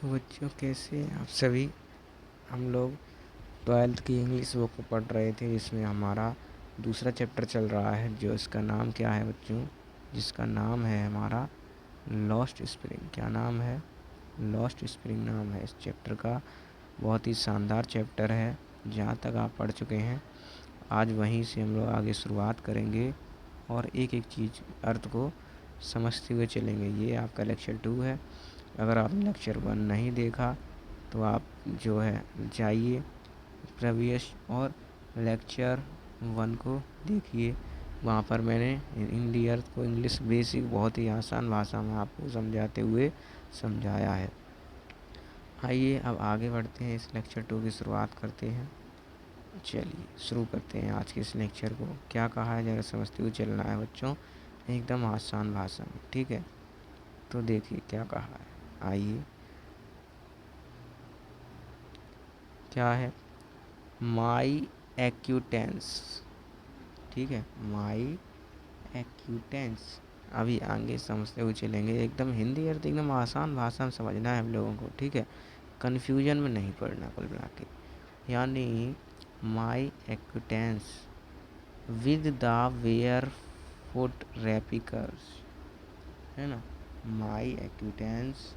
तो बच्चों कैसे हैं आप सभी। हम लोग 12th की इंग्लिश बुक पढ़ रहे थे जिसमें हमारा दूसरा चैप्टर चल रहा है जो इसका नाम क्या है बच्चों, जिसका नाम है हमारा लॉस्ट स्प्रिंग। क्या नाम है? लॉस्ट स्प्रिंग नाम है इस चैप्टर का। बहुत ही शानदार चैप्टर है। जहाँ तक आप पढ़ चुके हैं आज वहीं से हम लोग आगे शुरुआत करेंगे और एक एक चीज़ अर्थ को समझते हुए चलेंगे। ये आपका लेक्चर 2 है। अगर आपने लेक्चर 1 नहीं देखा तो आप जो है जाइए प्रीवियस और लेक्चर 1 को देखिए। वहाँ पर मैंने इन दी अर्थ को इंग्लिश बेसिक बहुत ही आसान भाषा में आपको समझाते हुए समझाया है। आइए अब आगे बढ़ते हैं, इस लेक्चर 2 की शुरुआत करते हैं। चलिए शुरू करते हैं आज के इस लेक्चर को। क्या कहा है ज़रा समझते हुए चलना है बच्चों, एकदम आसान भाषा में, ठीक है। तो देखिए क्या कहा है, आइए क्या है। माई एक्यूटेंस, ठीक है, माई एक्यूटेंस। अभी आगे समझते हुए चलेंगे। एकदम हिंदी अर्थ एकदम आसान भाषा में समझना है हम लोगों को, ठीक है। कन्फ्यूजन में नहीं पड़ना कुल मिला के। यानी माई एक्यूटेंस विद द वेयर फुट रेपिकर्स, है ना। माई एक्यूटेंस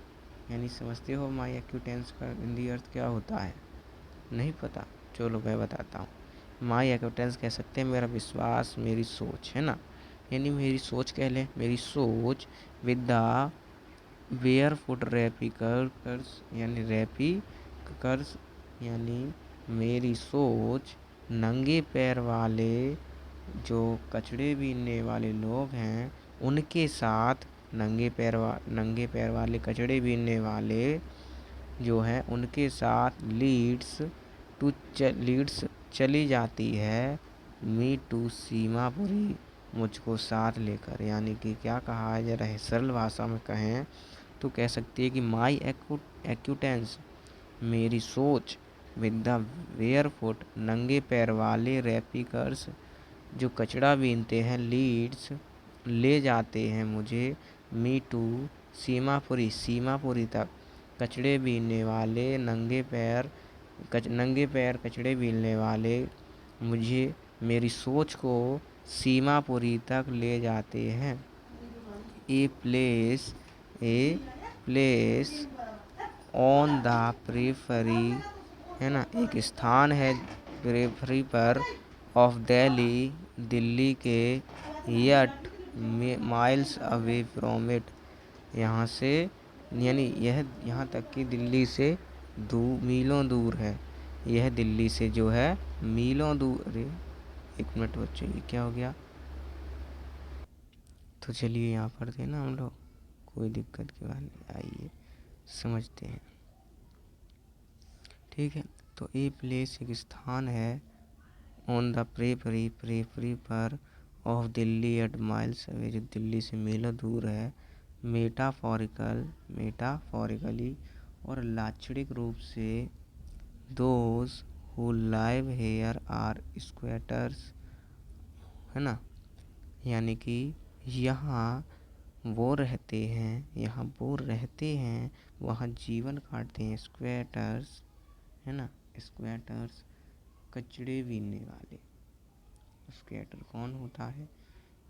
यानी समझते हो माई एक्यूटेंस का हिंदी अर्थ क्या होता है? नहीं पता? चलो मैं बताता हूँ। माई एक्यूटेंस कह सकते हैं मेरा विश्वास, मेरी सोच, है ना। यानी मेरी सोच कह लें, मेरी सोच विद द वेयर फुट रेपिकर्स यानी रेपिकर्स यानी मेरी सोच नंगे पैर वाले जो कचड़े बीनने वाले लोग हैं उनके साथ, नंगे पैर वाले कचड़े बीनने वाले जो हैं उनके साथ लीड्स चली जाती है। मी टू सीमापुरी, मुझको साथ लेकर। यानी कि क्या कहा है, जरा सरल भाषा में कहें तो कह सकती है कि माई एक्यूटेंस मेरी सोच विद द वेयरफुट नंगे पैर वाले रैपिकर्स जो कचड़ा बीनते हैं, लीड्स ले जाते हैं मुझे, मी टू सीमापुरी तक। कचड़े बीनने वाले नंगे पैर कचड़े बीनने वाले मुझे मेरी सोच को सीमापुरी तक ले जाते हैं। ए प्लेस ऑन द प्रेफरी, है ना, एक स्थान है प्रेफरी पर, ऑफ दिल्ली, दिल्ली के, yet miles away from it, यहाँ से यानी यह यहाँ तक कि दिल्ली से मीलों दूर है। यह दिल्ली से जो है मीलों दूर। अरे एक मिनट बच्चों, ये क्या हो गया? तो चलिए यहाँ पर थे ना हम लोग, कोई दिक्कत की बात नहीं, आइए समझते हैं, ठीक है। तो ए प्लेस एक स्थान है, ऑन द प्रेफरी पर, of Delhi eight miles away जो दिल्ली से मीलों दूर है। मेटाफोरिकली और लाक्षणिक रूप से, those who live here are squatters, है ना। यानी कि यहाँ वो रहते हैं, वहाँ जीवन काटते हैं, स्क्वेटर्स, है ना। स्क्वेटर्स कचड़े बीनने वाले। स्क्वेटर कौन होता है?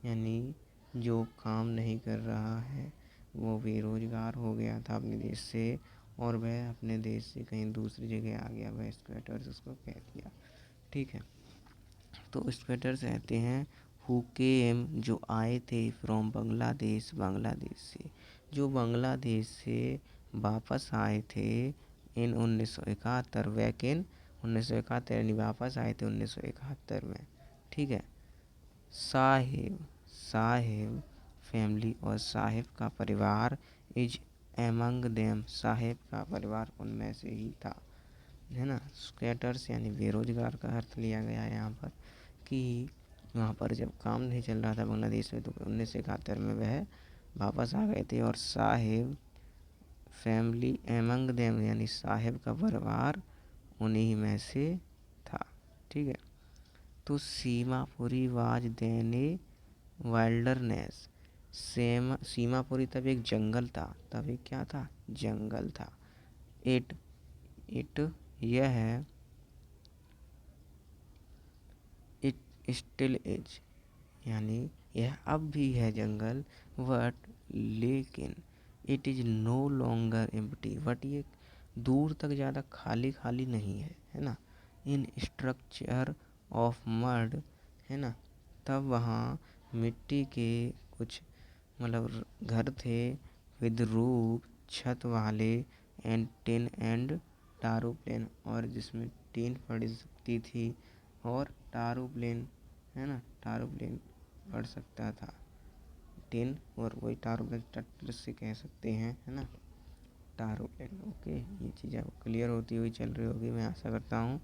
यानी जो काम नहीं कर रहा है, वो बेरोजगार हो गया था अपने देश से और वह अपने देश से कहीं दूसरी जगह आ गया, वह स्क्वेटर्स उसको कह दिया, ठीक है। तो स्क्वेटर्स रहते हैं हु केम जो आए थे, फ्रॉम बांग्लादेश से, जो बांग्लादेश से वापस आए थे इन 1971, बैक इन 1971 यानी वापस आए थे 1971 में, ठीक है। साहेब फैमिली और साहेब का परिवार, इज एमंग देम, साहेब का परिवार उनमें से ही था, है ना। स्क्वेटर्स यानी बेरोजगार का अर्थ लिया गया है यहाँ पर कि वहाँ पर जब काम नहीं चल रहा था बांग्लादेश में तो 1971 में वह वापस आ गए थे। और साहेब फैमिली एमंग देम यानी साहेब का परिवार उन्हीं में से था, ठीक है। तो सीमापुरी वाज देने वाइल्डरनेस, सीमापुरी तब एक जंगल था, तब एक क्या था? जंगल था। इट इट यह है, इट स्टिल इज, यानी यह अब भी है जंगल, बट लेकिन it is no longer empty, but ये दूर तक ज़्यादा खाली खाली नहीं है ना। इन स्ट्रक्चर ऑफ मड, है ना, तब वहाँ मिट्टी के कुछ मतलब घर थे, विद रूफ छत वाले, एंड टिन एंड टारू प्लेन, और जिसमें टीन पड़ सकती थी और टारू प्लेन, है ना, टारू प्लेन पड़ सकता था। टिन और वही टारू प्लेन टट्टर से कह सकते हैं, है ना, टारू प्लेन। ओके, ये चीज़ आपको क्लियर होती हुई चल रही होगी, मैं आशा करता हूँ।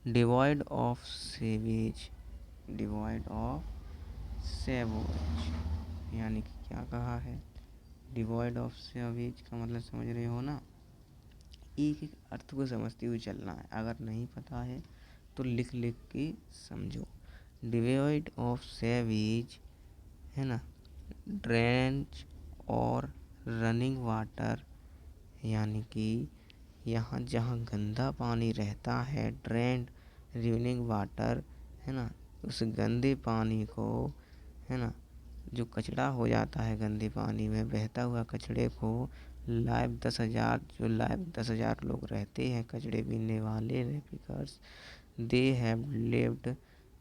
Devoid of savage, devoid of savages, यानी कि क्या कहा है, डिवॉइड ऑफ सेवेज का मतलब समझ रहे हो ना। एक एक अर्थ को समझते हुए चलना है, अगर नहीं पता है तो लिख लिख के समझो। डिवॉइड ऑफ सेवेज, है ना, ड्रेंच और रनिंग वाटर, यानी कि यहाँ जहाँ गंदा पानी रहता है, ड्रेन रनिंग वाटर, है ना, उस गंदे पानी को, है ना, जो कचरा हो जाता है गंदे पानी में, बहता हुआ कचड़े को लाइव 10,000, जो लाइव 10,000 लोग रहते हैं कचड़े पीने वाले रेपिकर्स, दे हैव लिव्ड,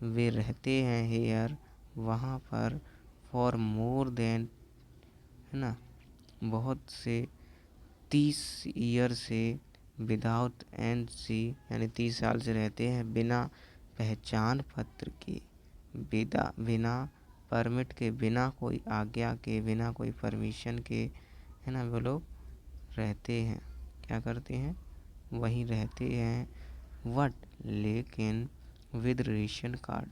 वे रहते हैं हेयर, वहाँ पर, फॉर मोर देन, है ना, बहुत से 30 ईयर से, विदाउट एन सी, यानी 30 साल से रहते हैं बिना पहचान पत्र के, बिना परमिट के, बिना कोई आज्ञा के, बिना कोई परमिशन के, है ना, वो लोग रहते हैं, क्या करते हैं, वहीं रहते हैं। वट, लेकिन, with ration card,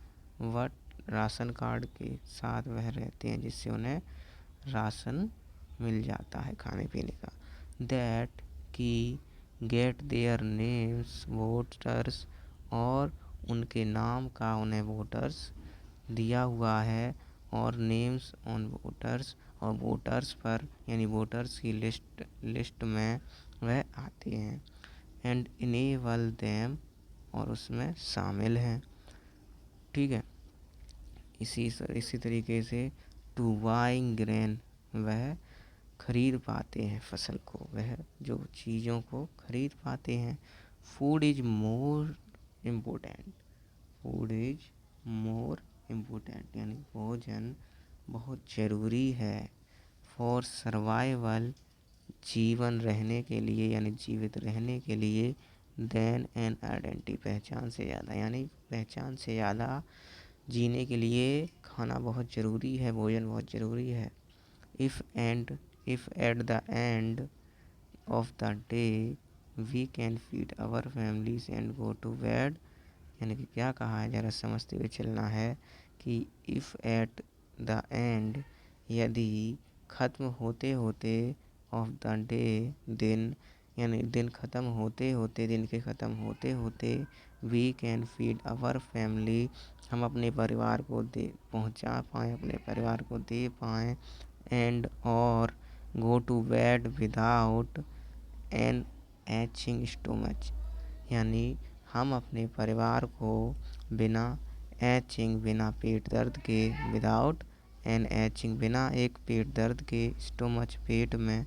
what, ration card के साथ वह रहते हैं, जिससे उन्हें राशन मिल जाता है खाने पीने का। दैट, कि, गेट देयर नेम्स वोटर्स, और उनके नाम का उन्हें वोटर्स दिया हुआ है, और नेम्स ऑन वोटर्स, और वोटर्स पर, यानी वोटर्स की लिस्ट में वह आते हैं। एंड इनेबल देम, और उसमें शामिल हैं, ठीक है। इसी तरीके से टू बाइंग ग्रेन, वह खरीद पाते हैं फसल को, वह जो चीज़ों को खरीद पाते हैं। Food is more important, food is more important, यानी भोजन बहुत ज़रूरी है। फॉर सर्वाइवल, जीवन रहने के लिए, यानी जीवित रहने के लिए। देन एन आइडेंटिटी, पहचान से ज़्यादा, यानी पहचान से ज़्यादा जीने के लिए खाना बहुत ज़रूरी है, भोजन बहुत ज़रूरी है। If at the end of the day we can feed our families and go to bed, यानी कि क्या कहा है, ज़रा समझते हुए चलना है कि इफ़ एट द एंड, यदि ख़त्म होते होते, ऑफ द डे, दिन, यानी दिन ख़त्म होते होते, दिन के ख़त्म होते होते, we can feed our family, हम अपने परिवार को दे पहुंचा पाएँ, अपने परिवार को दे पाएँ, एंड और go to bed without an aching stomach, यानी हम अपने परिवार को बिना एचिंग, बिना पेट दर्द के, विदाउट एन एचिंग, बिना एक पेट दर्द के, स्टोमच पेट में,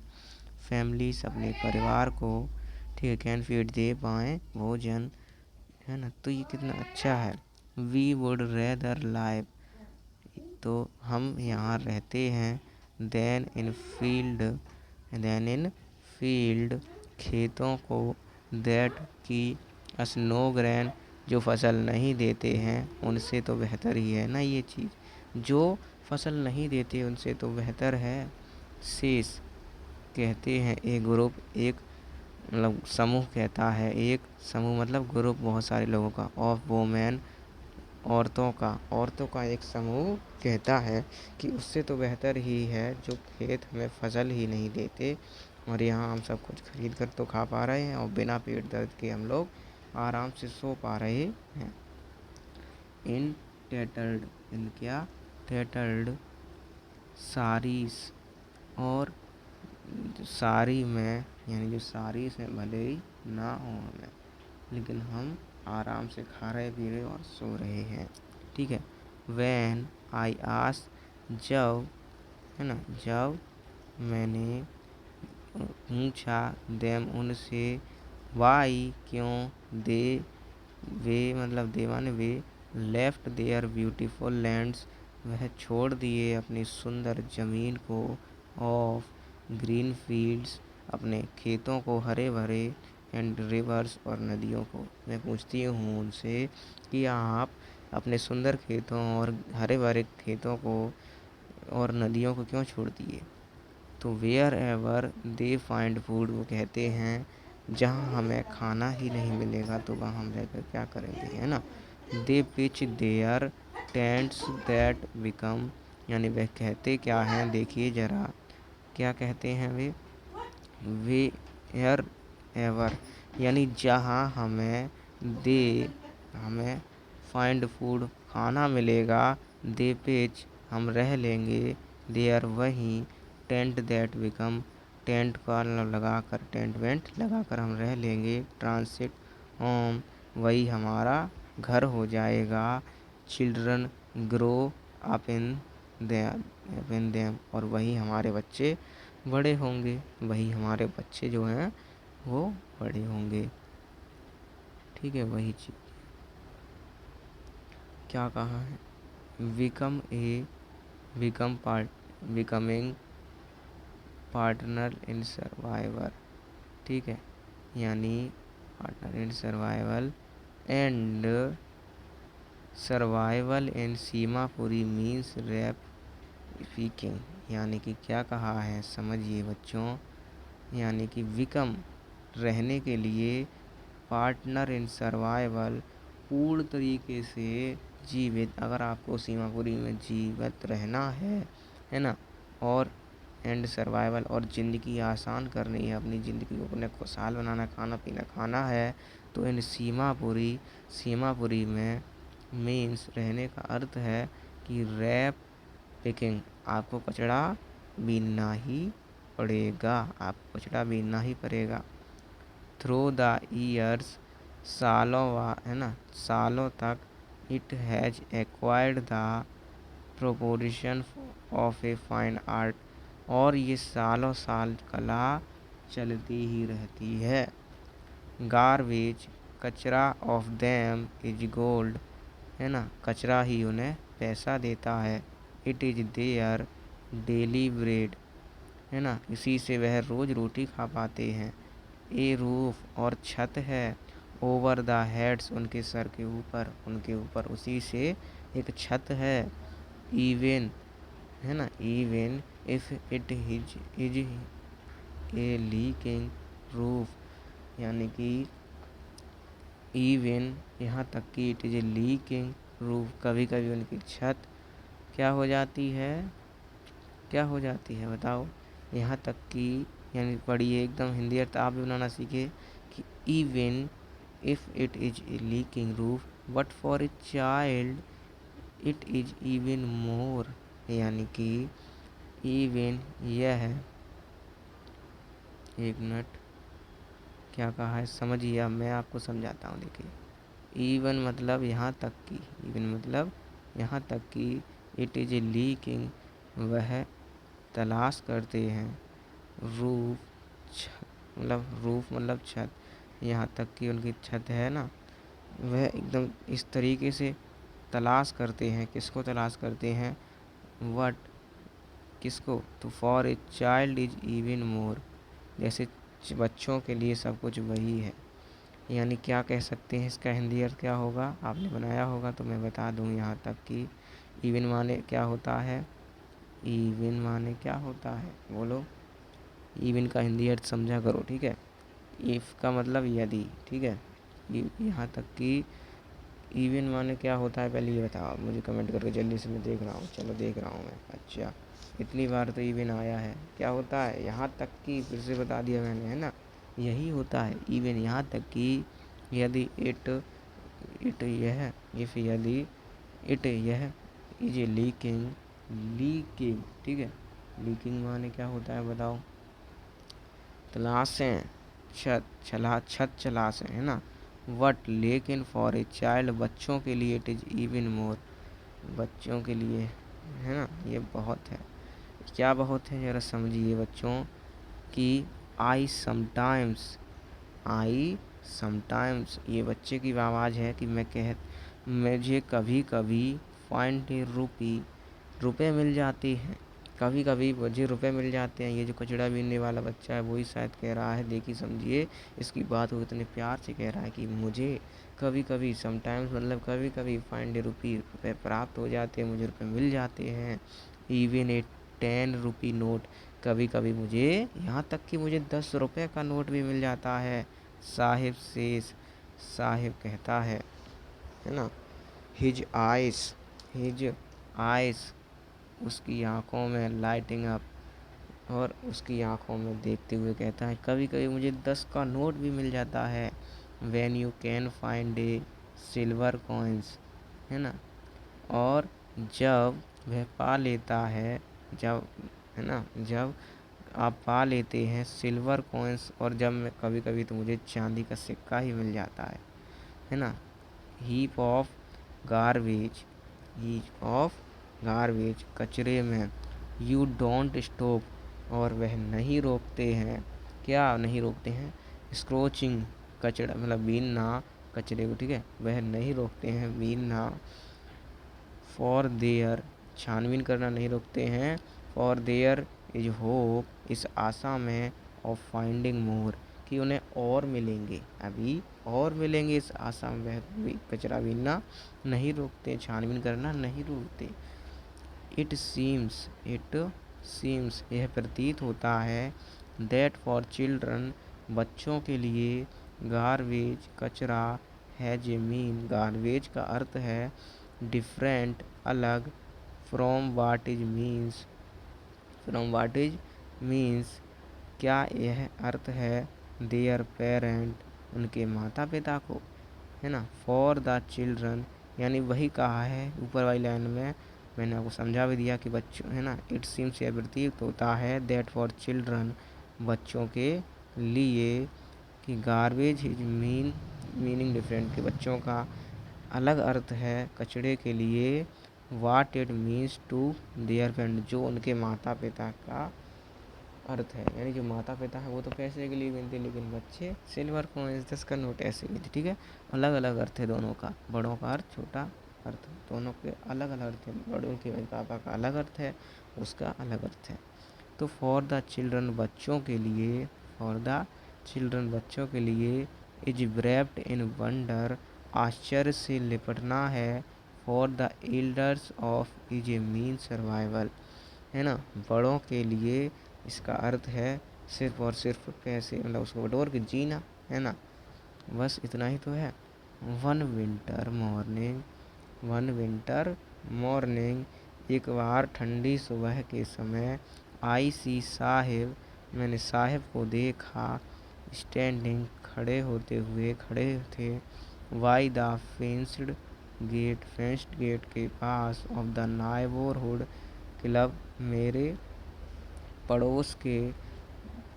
फैमिलीज अपने परिवार को, ठीक है, कैन फीड दे पाएँ भोजन, है ना। तो ये कितना अच्छा है। वी वुड रेदर लाइव, तो हम यहाँ रहते हैं, देन इन फील्ड, खेतों को, दैट, की, स्नो ग्रेन, जो फसल नहीं देते हैं उनसे तो बेहतर ही है ना ये चीज़, जो फसल नहीं देते उनसे तो बेहतर है। शेष, कहते हैं एक ग्रुप, एक मतलब समूह कहता है, एक समूह मतलब ग्रुप बहुत सारे लोगों का, ऑफ वोमेन, औरतों का एक समूह कहता है कि उससे तो बेहतर ही है जो खेत हमें फसल ही नहीं देते, और यहाँ हम सब कुछ खरीद कर तो खा पा रहे हैं, और बिना पेट दर्द के हम लोग आराम से सो पा रहे हैं। इन टेटर्ड, इन क्या, टेटर्ड सारीस, और जो सारी में यानी जो सारी से भले ही ना हो हमें, लेकिन हम आराम से खा रहे पी रहे और सो रहे हैं, ठीक है। वैन आई आस, जब, है ना, जब मैंने पूछा, देम उनसे, वाई क्यों, दे वे मतलब दे माने वे, लेफ्ट देयर ब्यूटीफुल लैंड्स वह छोड़ दिए अपनी सुंदर ज़मीन को, ऑफ ग्रीन फील्ड्स अपने खेतों को हरे भरे, एंड रिवर्स और नदियों को। मैं पूछती हूँ उनसे कि आप अपने सुंदर खेतों और हरे भरे खेतों को और नदियों को क्यों छोड़ दिए। तो wherever they find food, वो कहते हैं जहाँ हमें खाना ही नहीं मिलेगा तो वहाँ हम रहकर क्या करेंगे, है ना। They pitch their tents that become, यानी वह कहते क्या हैं, देखिए ज़रा क्या कहते हैं वे। वेयर एवर यानी जहाँ हमें, दे हमें, फाइंड फूड खाना मिलेगा, दे पिच हम रह लेंगे, देयर वहीं, टेंट दैट बिकम टेंट का लगा कर, टेंट वेंट लगा कर हम रह लेंगे, ट्रांसिट होम वही हमारा घर हो जाएगा, children grow up in them और वही हमारे बच्चे बड़े होंगे, वही हमारे बच्चे जो हैं वो बड़े होंगे, ठीक है। वही चीज़ क्या कहा है, become becoming partner in survivor, ठीक है, यानी partner in survival and survival in Seemapuri means rag picking, यानी कि क्या कहा है समझिए बच्चों, यानी कि विकम रहने के लिए, पार्टनर इन सर्वाइवल पूर्ण तरीके से जीवित, अगर आपको सीमापुरी में जीवित रहना है ना, और एंड सर्वाइवल और ज़िंदगी आसान करनी है, अपनी ज़िंदगी को अपने खुशहाल बनाना, खाना पीना खाना है, तो इन सीमापुरी में मीन्स रहने का अर्थ है कि रैप पिकिंग आपको कचड़ा बीनना ही पड़ेगा, आपको कचड़ा बीनना ही पड़ेगा। थ्रू द ईयर्स है ना, सालों तक, it has acquired the proportion of a fine art, और ये सालों साल कला चलती ही रहती है। गार्बेज कचरा ऑफ देम इज गोल्ड, है ना, कचरा ही उन्हें पैसा देता है। It is their daily bread, है ना, इसी से वह रोज़ रोटी खा पाते हैं। ए रूफ और छत है, ओवर द हेड्स उनके सर के ऊपर, उनके ऊपर उसी से एक छत है। इवन, है ना, even if it is a leaking roof, यानी कि इवन यहाँ तक कि it is a leaking roof, कभी कभी उनकी छत क्या हो जाती है, क्या हो जाती है बताओ। यहाँ तक कि, यानी पढ़िए एकदम हिंदी अर्थ आप भी बनाना सीखे कि even if it is a leaking roof but for a child it is even more, यानी कि इवन यह है, एक मिनट क्या कहा है समझिए, अब मैं आपको समझाता हूँ। देखिए इवन मतलब यहाँ तक कि, इवन मतलब यहाँ तक कि, इट इज ए लीकिंग वह तलाश करते हैं, रूफ मतलब छत, यहाँ तक कि उनकी छत है ना, वह एकदम इस तरीके से तलाश करते हैं, किसको तलाश करते हैं, वट किसको, तो for a child is even more, जैसे बच्चों के लिए सब कुछ वही है। यानी क्या कह सकते हैं, इसका हिंदी अर्थ क्या होगा, आपने बनाया होगा तो मैं बता दूँ यहाँ तक कि इवन माने क्या होता है, इवन माने क्या होता है बोलो, इवन का हिंदी अर्थ समझा करो, ठीक है। इफ़ का मतलब यदि, ठीक है। यहाँ तक कि इवन माने क्या होता है पहले ये बताओ मुझे कमेंट करके जल्दी से, मैं देख रहा हूँ, चलो देख रहा हूँ मैं, अच्छा इतनी बार तो इवन आया है, क्या होता है यहाँ तक कि, फिर से बता दिया मैंने, है ना, यही होता है इवन, यहाँ तक कि यदि इट यह, इफ़ यदि इट यह, इज लीकिंग, ठीक है। लीकिंग माने क्या होता है बताओ, तलाशें, छत चलाशें, है ना। वट लेकिन फॉर ए चाइल्ड, बच्चों के लिए इट इज़ इवन मोर, बच्चों के लिए, है ना, ये बहुत है। क्या बहुत है ज़रा समझिए बच्चों कि आई समटाइम्स ये बच्चे की आवाज़ है कि मुझे कभी कभी फाइंड ए रुपए मिल जाते हैं, कभी कभी मुझे रुपए मिल जाते हैं। ये जो कचड़ा बीनने वाला बच्चा है वही शायद कह रहा है, देखिए समझिए इसकी बात को इतने प्यार से कह रहा है कि मुझे कभी कभी समटाइम्स मतलब कभी कभी फाइंड ए रुपए प्राप्त हो जाते हैं, मुझे रुपए मिल जाते हैं। इवन ए 10 रुपी नोट, कभी कभी मुझे यहाँ तक कि मुझे 10 रुपए का नोट भी मिल जाता है। साहिब से साहिब कहता है ना। हिज आइस उसकी आंखों में लाइटिंग अप, और उसकी आंखों में देखते हुए कहता है कभी कभी मुझे 10 का नोट भी मिल जाता है। When you can find A silver coins, है ना। और जब वह पा लेता है, जब, है ना, जब आप पा लेते हैं सिल्वर कॉइन्स, और जब मैं कभी कभी तो मुझे चांदी का सिक्का ही मिल जाता है ना। हीप ऑफ गार्बेज कचरे में, यू डोंट स्टॉप, और वह नहीं रोकते हैं, क्या नहीं रोकते हैं, स्क्रोचिंग कचड़ा मतलब बीनना कचरे को, ठीक है, वह नहीं रोकते हैं बीनना। फॉर देयर छानबीन करना नहीं रोकते हैं। फॉर देयर इज होप इस आशा में, ऑफ फाइंडिंग मोर कि उन्हें और मिलेंगे, अभी और मिलेंगे, इस आशा में वह भी कचरा बीनना नहीं रोकते, छानबीन करना नहीं रोकते। इट सीम्स यह प्रतीत होता है, दैट फॉर चिल्ड्रन बच्चों के लिए, गार्बेज कचरा, हैज ए मीन गार्बेज का अर्थ है डिफरेंट अलग, फ्रॉम वाट इज मीन्स क्या यह अर्थ है देयर पेरेंट उनके माता पिता को, है ना। फॉर द चिल्ड्रन यानी वही कहा है ऊपर वाली लाइन में, मैंने आपको समझा भी दिया कि बच्चों, है ना, इट सीम्स यह प्रतीत होता है दैट फॉर चिल्ड्रन बच्चों के लिए, कि गार्बेज इज मीनिंग डिफरेंट के बच्चों का अलग अर्थ है कचड़े के लिए। What it means to their parent जो उनके माता पिता का अर्थ है, यानी जो माता पिता है वो तो पैसे के लिए मिलते, लेकिन बच्चे सिल्वर कॉइन्स 10 का नोट ऐसे मिलते, ठीक है। अलग अलग अर्थ है दोनों का, बड़ों का अर्थ छोटा अर्थ, दोनों के अलग अलग अर्थ है, बड़ों के पापा का अलग अर्थ है, उसका अलग अर्थ है। तो फॉर द चिल्ड्रन बच्चों के लिए, फॉर द चिल्ड्रन बच्चों के लिए, इज wrapped इन वंडर आश्चर्य से लिपटना है। For the elders of is a mean survival, है ना, बड़ों के लिए इसका अर्थ है सिर्फ और सिर्फ पैसे, मतलब उसको बटोर के जीना, है ना, बस इतना ही तो है। वन विंटर मॉर्निंग एक बार ठंडी सुबह के समय, आई सी साहिब मैंने साहिब को देखा, स्टैंडिंग खड़े थे, वाई द फेंस्ड गेट के पास, ऑफ द नाइबरहुड क्लब मेरे पड़ोस के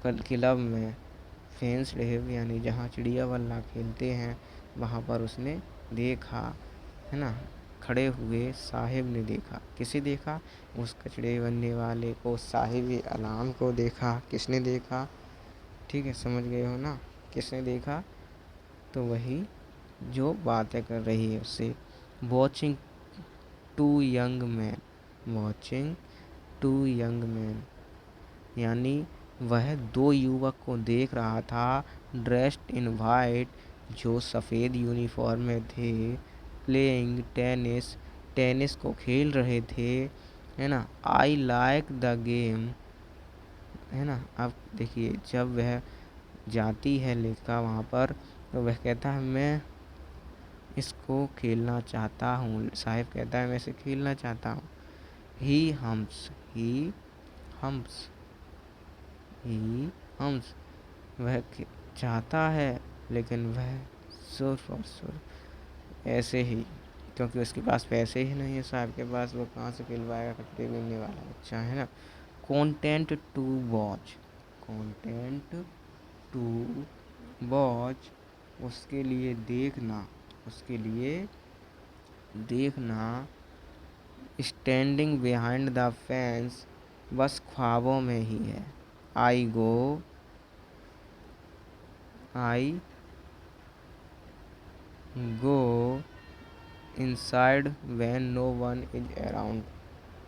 क्लब में, फेंस्ड है यानी जहाँ चिड़िया बल्ला खेलते हैं वहाँ पर उसने देखा, है ना, खड़े हुए साहिब ने देखा, किसे देखा, उस कचड़े बनने वाले को, साहिब अलाम को देखा। किसने देखा, ठीक है, समझ गए हो ना, किसने देखा, तो वही जो बातें कर रही है उससे। Watching watching two young man यानी वह दो युवक को देख रहा था, ड्रेस्ड इन वाइट जो सफ़ेद यूनिफॉर्म में थे, प्लेइंग टेनिस को खेल रहे थे, है ना। आई लाइक द गेम, है ना। अब देखिए जब वह जाती है लेखा वहाँ पर, तो वह कहता है मैं इसको खेलना चाहता हूँ, साहिब कहता है मैं इसे खेलना चाहता हूँ। ही हम्स ही हम्स ही हम्स वह चाहता है, लेकिन वह सुर ऐसे ही, क्योंकि उसके पास पैसे ही नहीं है साहब के पास, वो कहाँ से खिलवाएगा कचरे मिलने वाला बच्चा, है ना। Content to watch to watch, उसके लिए देखना, उसके लिए देखना, स्टैंडिंग बिहाइंड द फेंस, बस ख्वाबों में ही है। I go inside when no one is around,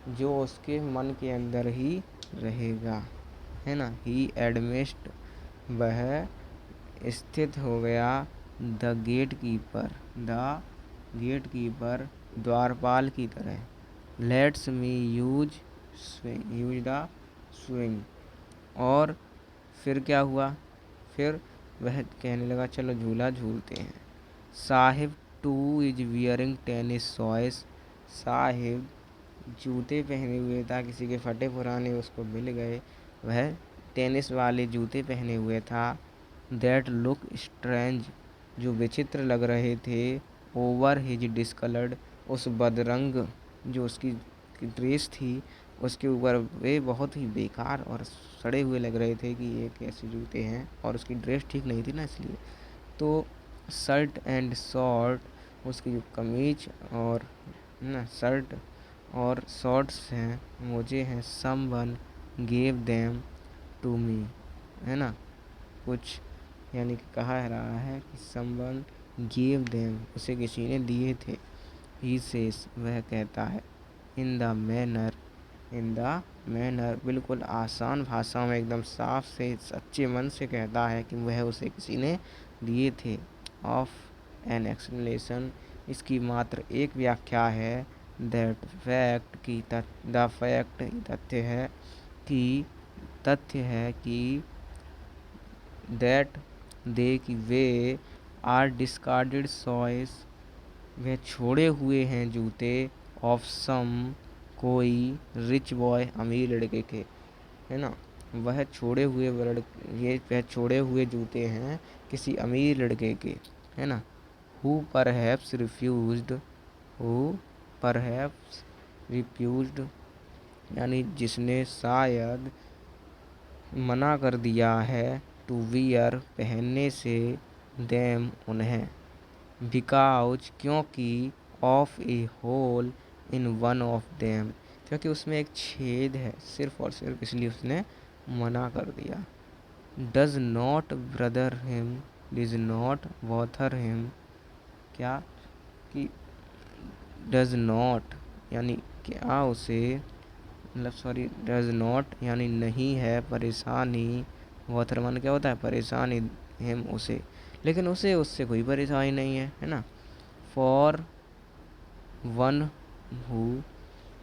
जो उसके मन के अंदर ही रहेगा, है ना। ही एडमिस्ट, वह स्थित हो गया। द गेट कीपर, द्वारपाल की तरह। Let's me use the swing, और फिर क्या हुआ, फिर वह कहने लगा चलो झूला झूलते हैं। Sahib too is wearing tennis shoes, Sahib जूते पहने हुए था, किसी के फटे पुराने उसको मिल गए, वह टेनिस वाले जूते पहने हुए था। दैट लुक स्ट्रेंज, जो विचित्र लग रहे थे। ओवर हिज डिस्कलर्ड, उस बदरंग जो उसकी ड्रेस थी उसके ऊपर वे बहुत ही बेकार और सड़े हुए लग रहे थे कि ये कैसे जूते हैं, और उसकी ड्रेस ठीक नहीं थी ना इसलिए। तो शर्ट एंड शॉर्ट, उसकी जो कमीज और ना शर्ट और शॉर्ट्स हैं, मोजे हैं। Someone gave them to me, है ना, कुछ यानी कि कहा रहा है कि समवन गेव देम, उसे किसी ने दिए थे। ही सेज, वह कहता है। इन द मैनर, बिल्कुल आसान भाषा में, एकदम साफ से सच्चे मन से कहता है कि वह उसे किसी ने दिए थे। ऑफ एन एक्सप्लेनेशन, इसकी मात्र एक व्याख्या है। दैट फैक्ट की द फैक्ट, तथ्य है कि दैट दे कि वे आर डिस्कार्डेड सॉइस, वह छोड़े हुए हैं जूते। ऑफ सम, कोई रिच बॉय, अमीर लड़के के, है ना। वह छोड़े हुए वह छोड़े हुए जूते हैं किसी अमीर लड़के के, है ना। हु परहैप्स रिफ्यूज्ड, यानी जिसने शायद मना कर दिया है। टू वियर, पहनने से। देम, उन्हें। बिकॉज, क्योंकि। Of a hole in one of them, क्योंकि उसमें एक छेद है, सिर्फ और सिर्फ इसलिए उसने मना कर दिया। डज नॉट बॉथर हिम, क्या कि डज नॉट यानी क्या उसे, मतलब सॉरी, डज नॉट यानी नहीं है परेशानी। बॉथर मन क्या होता है, परेशानी। हिम, उसे, लेकिन उसे उससे कोई परेशानी नहीं है ना। फॉर वन हु,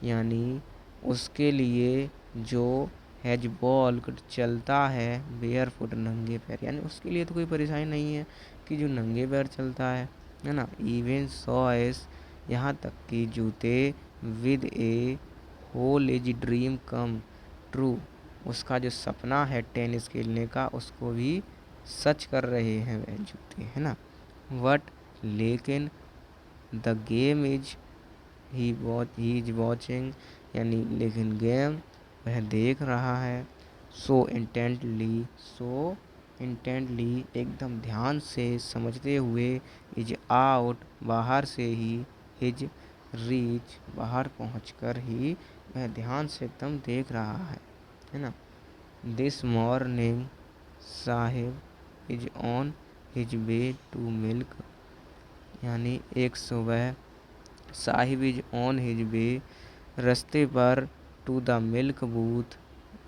यानी उसके लिए जो हैज वॉल्क्ड, चलता है। बेयर फुट, नंगे पैर, यानी उसके लिए तो कोई परेशानी नहीं है कि जो नंगे पैर चलता है ना। इवन सॉयस, यहाँ तक कि जूते। With a hole is dream come true, उसका जो सपना है टेनिस खेलने का उसको भी सच कर रहे हैं वह जूते, है ना। वट, लेकिन। The game is he is watching, यानी लेकिन गेम वह देख रहा है। सो इंटेंटली, एकदम ध्यान से समझते हुए। इज आउट, बाहर से ही। हिज रीच, बाहर पहुंचकर ही वह ध्यान से एकदम देख रहा है ना। This morning, Saheb is on his way to milk, यानी एक सुबह। Saheb is on his way, रास्ते पर। टू द मिल्क बूथ,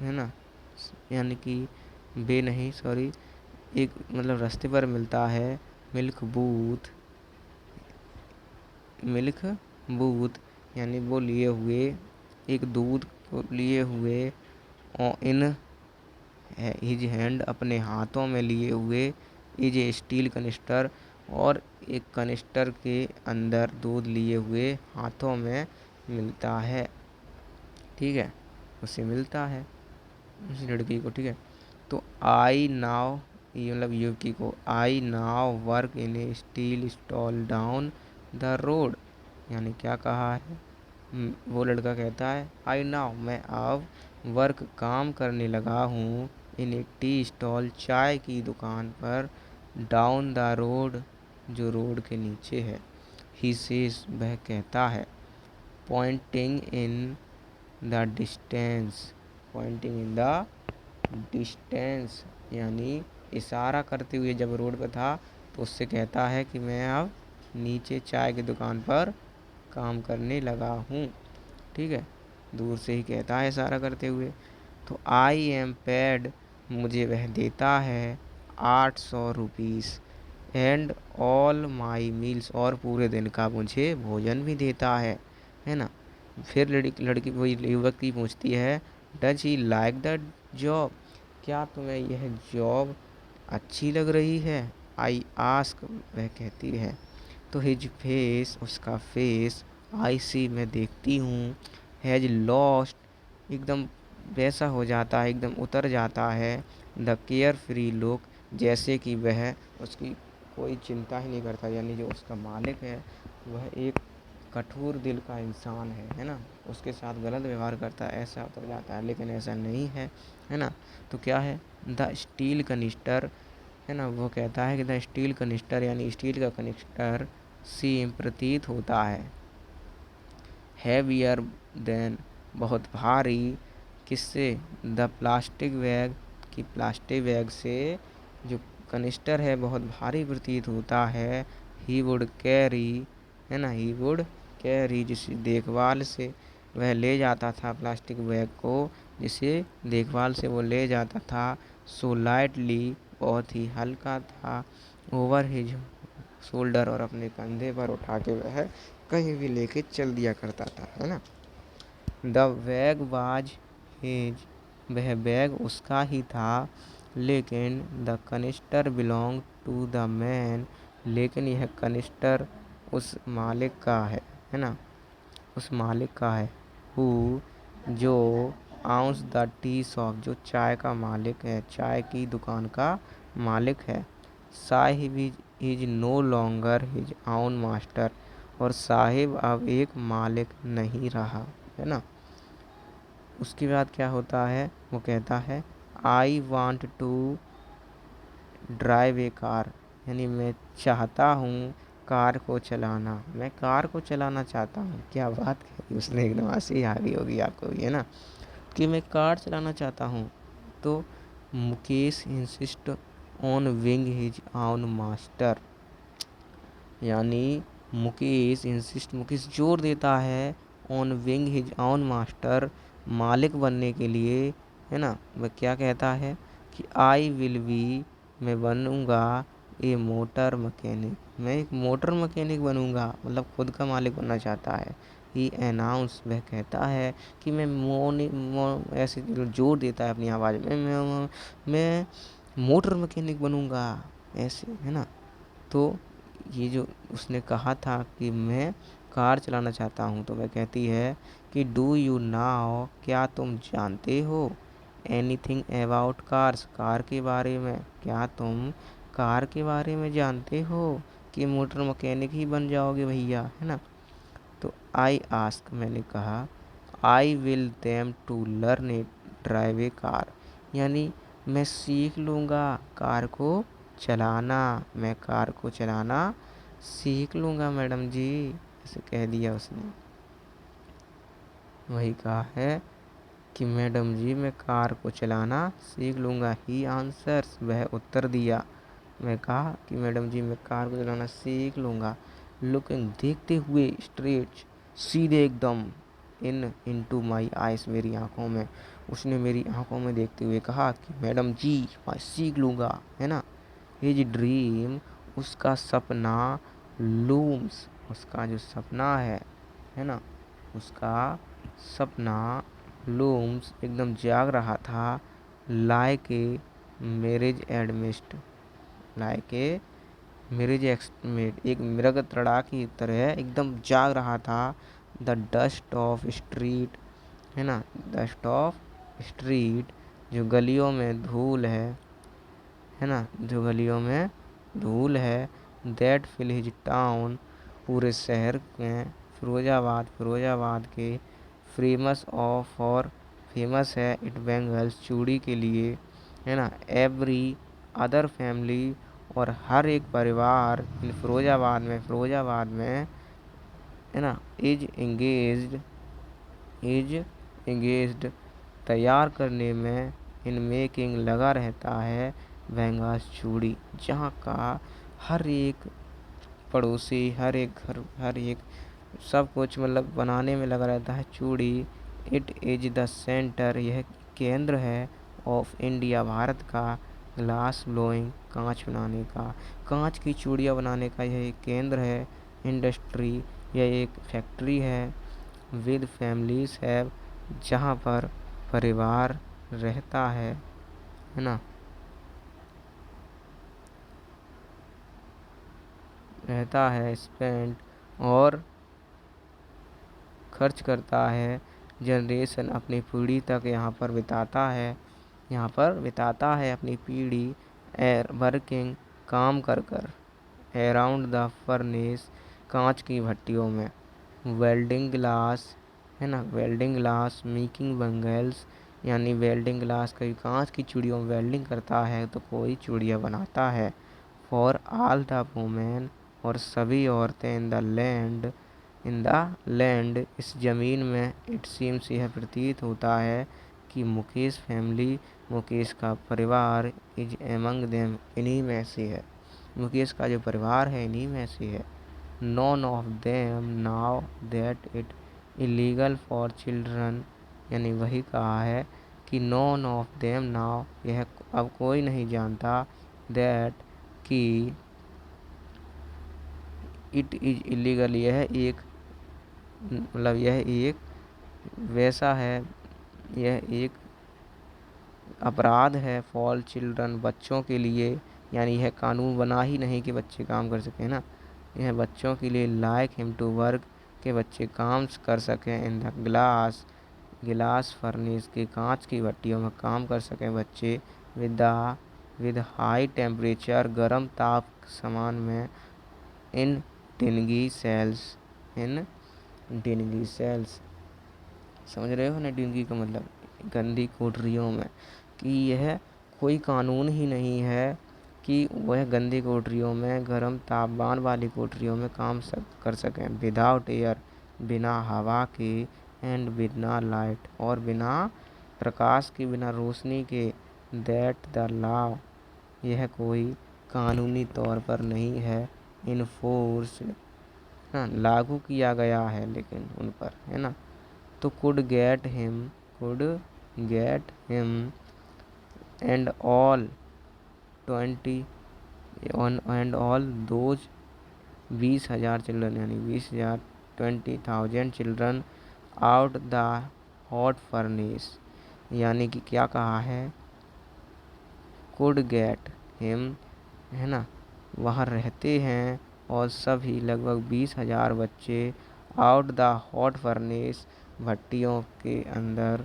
है ना, यानी कि वे नहीं, सॉरी, एक मतलब रास्ते पर मिलता है। मिल्क बूथ, यानी वो लिए हुए, एक दूध को लिए हुए। इन हिज हैंड, अपने हाथों में लिए हुए। इज ए स्टील कनिस्टर, और एक कनिस्टर के अंदर दूध लिए हुए हाथों में मिलता है, ठीक है, उसे मिलता है उस लड़की को, ठीक है। तो आई नाव, ये मतलब युवती को। I now work in a steel stall down the road, यानी क्या कहा है। वो लड़का कहता है आई नाउ, मैं अब वर्क, काम करने लगा हूँ। इन ए टी स्टॉल, चाय की दुकान पर, डाउन द रोड, जो रोड के नीचे है। ही सेज, वह कहता है, pointing in the distance, pointing in the distance यानी इशारा करते हुए जब रोड पर था तो उससे कहता है कि मैं अब नीचे चाय की दुकान पर काम करने लगा हूँ। ठीक है, दूर से ही कहता है इशारा करते हुए। तो आई एम पेड, मुझे वह देता है 800 rupees, and all my meals, और पूरे दिन का मुझे भोजन भी देता है ना। फिर लड़की वही युवती पूछती है, does he like the job, क्या तुम्हें यह जॉब अच्छी लग रही है? आई आस्क, वह कहती है। तो हिज फेस, उसका फेस, आई सी, मैं देखती हूँ, हैज लॉस्ट, एकदम वैसा हो जाता है, एकदम उतर जाता है, द केयर फ्री लुक, जैसे कि वह उसकी कोई चिंता ही नहीं करता, यानी जो उसका मालिक है वह एक कठोर दिल का इंसान है ना, उसके साथ गलत व्यवहार करता है, ऐसा उतर जाता है। लेकिन ऐसा नहीं है ना। तो क्या है, द स्टील कनिस्टर, है ना, वो कहता है कि द स्टील कनिस्टर यानी स्टील का कनिस्टर, सीम, प्रतीत होता है वियर देन, बहुत भारी, किससे? द प्लास्टिक बैग, की प्लास्टिक बैग से जो कनिस्टर है बहुत भारी प्रतीत होता है। ही वुड कैरी, है ना, ही वुड कैरी, जिस देखभाल से वह ले जाता था प्लास्टिक बैग को, जिसे देखभाल से वो ले जाता था, सो लाइटली, बहुत ही हल्का था, ओवर हिज शोल्डर, और अपने कंधे पर उठा के वह कहीं भी लेके चल दिया करता था, है ना। द बैग वाज हिज, वह बैग उसका ही था, लेकिन the canister belong to the man, लेकिन यह कनिस्टर उस मालिक का है ना, उस मालिक का है। हु, जो, आउंस द टी शॉप, जो चाय का मालिक है, चाय की दुकान का मालिक है। Saheb is no longer his own master, और साहिब अब एक मालिक नहीं रहा, है ना। उसके बाद क्या होता है, वो कहता है, I want to drive a car, यानी मैं चाहता हूँ कार को चलाना, मैं कार को चलाना चाहता हूँ। क्या बात कही उसने, एकदम हंसी आ गई होगी आपको भी, है ना, कि मैं कार चलाना चाहता हूँ। तो Mukesh insist on wing his on master, यानी मुकेश इंसिस्ट, मुकेश जोर देता है, on wing his on master, मालिक बनने के लिए, है ना। वह क्या कहता है कि आई विल बी, मैं बनूंगा, ए मोटर मैकेनिक, मैं एक मोटर मैकेनिक बनूंगा, मतलब खुद का मालिक बनना चाहता है। ही अनाउंस, वह कहता है कि मैं ऐसे जोर देता है अपनी आवाज़ में, मैं मोटर मैकेनिक बनूंगा, ऐसे, है ना। तो ये जो उसने कहा था कि मैं कार चलाना चाहता हूँ, तो वह कहती है कि डू यू नाउ, क्या तुम जानते हो, एनीथिंग अबाउट कार्स, कार के बारे में, क्या तुम कार के बारे में जानते हो कि मोटर मैकेनिक ही बन जाओगे भैया, है ना। तो आई आस्क, मैंने कहा, I will them to learn it drive a car, यानी मैं सीख लूँगा कार को चलाना, मैं कार को चलाना सीख लूँगा मैडम जी, ऐसे कह दिया उसने। वही कहा है कि मैडम जी मैं कार को चलाना सीख लूँगा। ही आंसर्स, वह उत्तर दिया। मैं कहा कि मैडम जी मैं कार को चलाना सीख लूँगा। लुकिंग, देखते हुए, स्ट्रेट, सीधे एकदम, इनटू माई आइस, मेरी आंखों में, उसने मेरी आंखों में देखते हुए कहा कि मैडम जी मैं सीख लूँगा, है ना। हिज ड्रीम, उसका सपना, लूम्स, उसका जो सपना है ना, उसका सपना, लूम्स, एकदम जाग रहा था, like a marriage amidst, like a marriage ex mate, एक मृग तड़ा की तरह एकदम जाग रहा था। द डस्ट ऑफ स्ट्रीट, है ना, डस्ट ऑफ स्ट्रीट, जो गलियों में धूल है ना, जो गलियों में धूल है, दैट फिल हिज टाउन, पूरे शहर में, फिरोजाबाद, फिरोजाबाद के, फेमस ऑफ, और फेमस है इट, बैंगल्स, चूड़ी के लिए, है ना, एवरी अदर फैमिली, और हर एक परिवार इन फिरोजाबाद में है ना, इज एंगेज्ड तैयार करने में, इन मेकिंग लगा रहता है, वेंगास चूड़ी, जहाँ का हर एक पड़ोसी, हर एक सब कुछ मतलब बनाने में लगा रहता है चूड़ी। इट इज द सेंटर, यह केंद्र है, ऑफ इंडिया, भारत का, ग्लास ब्लोइंग, कांच बनाने का, कांच की चूड़ियाँ बनाने का यह एक केंद्र है। इंडस्ट्री, यह एक फैक्ट्री है। विद फैमिलीज है, जहाँ पर परिवार है ना, रहता है, स्पेंड, और खर्च करता है, जनरेशन, अपनी पीढ़ी तक यहाँ पर बिताता है अपनी पीढ़ी, एर वर्किंग, काम कर कर, अराउंड द फर्नेस, कांच की भट्टियों में, वेल्डिंग ग्लास, है ना, वेल्डिंग ग्लास, मेकिंग बंगल्स, यानी वेल्डिंग ग्लास, कभी कांच की चूड़ियों में वेल्डिंग करता है तो कोई चूड़ियाँ बनाता है। फॉर ऑल द वुमेन, और सभी औरतें, इन द लैंड, इस ज़मीन में, इट सीम्स, यह प्रतीत होता है कि मुकेश फैमिली, मुकेश का परिवार, इज एमंग देम, इन्हीं में से है, मुकेश का जो परिवार है इन्हीं में से है। None of them now that it illegal for children, यानी वही कहा है कि नॉन ऑफ देम नाउ, यह अब कोई नहीं जानता, दैट कि इट इज इलीगल, यह एक वैसा है, यह एक अपराध है, फॉर चिल्ड्रन, बच्चों के लिए, यानी यह कानून बना ही नहीं कि बच्चे काम कर सकें ना, यह बच्चों के लिए, लाइक हिम टू वर्क, के बच्चे काम कर सकें, इन द गिलास फर्नेस, के कांच की भट्टियों में काम कर सकें बच्चे, विद हाई टेम्परेचर, गर्म ताप समान में, इन डिनगी सेल्स, इन डिनगी सेल्स, समझ रहे हो ना, डिंगी का मतलब गंदी कोठरियों में, कि यह कोई कानून ही नहीं है कि वह गंदी कोठरियों में, गर्म तापमान वाली कोठरियों में कर सकें, विदाउट एयर, बिना हवा के, एंड बिना लाइट, और बिना प्रकाश के, बिना रोशनी के, दैट द लॉ, यह कोई कानूनी तौर पर नहीं है, इनफोर्स, हाँ, लागू किया गया है लेकिन उन पर, है ना, तो could get him and all 20 and all those 20,000 children, यानी 20,000, 20,000 children, out the hot furnace, यानी कि क्या कहा है, कुड गेट हिम, है ना, वहाँ रहते हैं, और सभी लगभग 20,000 बच्चे, आउट द हॉट फर्नेस, भट्टियों के अंदर,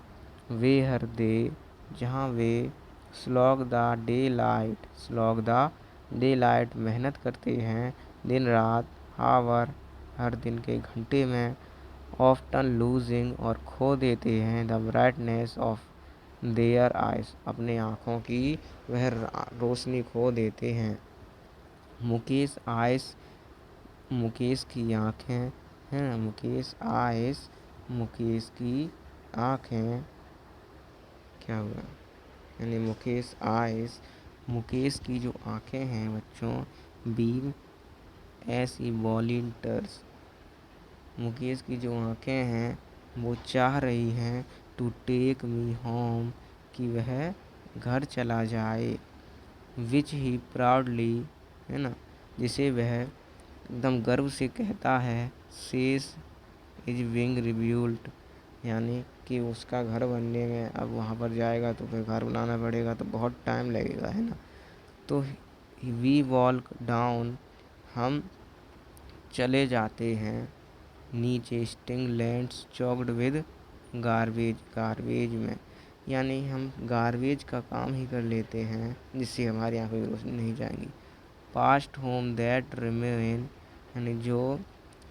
वे हर दे, जहाँ वे, स्लॉग द डे लाइट, मेहनत करते हैं दिन रात, हावर, हर दिन के घंटे में, ऑफ्टन लूजिंग, और खो देते हैं, the brightness of their ice, अपने आँखों की वह रोशनी खो देते हैं। मुकेश आइस, मुकेश की आँखें, हैं ना, मुकेश आइस, मुकेश की आँखें, क्या हुआ, यानी मुकेश आइस, मुकेश की जो आँखें हैं बच्चों, बीम ऐसी वॉलंटियर्स, मुकेश की जो आँखें हैं वो चाह रही हैं, टू टेक मी होम, कि वह घर चला जाए, विच ही प्राउडली, है ना, जिसे वह एकदम गर्व से कहता है, सेस इज बिंग रिब्यूल्ड, यानी कि उसका घर बनने में, अब वहाँ पर जाएगा तो फिर घर बनाना पड़ेगा तो बहुत टाइम लगेगा, है ना, तो वी वॉक डाउन, हम चले जाते हैं नीचे, sting lands choked with garbage में, यानी हम गार्बेज का काम ही कर लेते हैं जिससे हमारी आँखें की रोशनी नहीं जाएंगी। पास्ट होम दैट रिमेन, यानी जो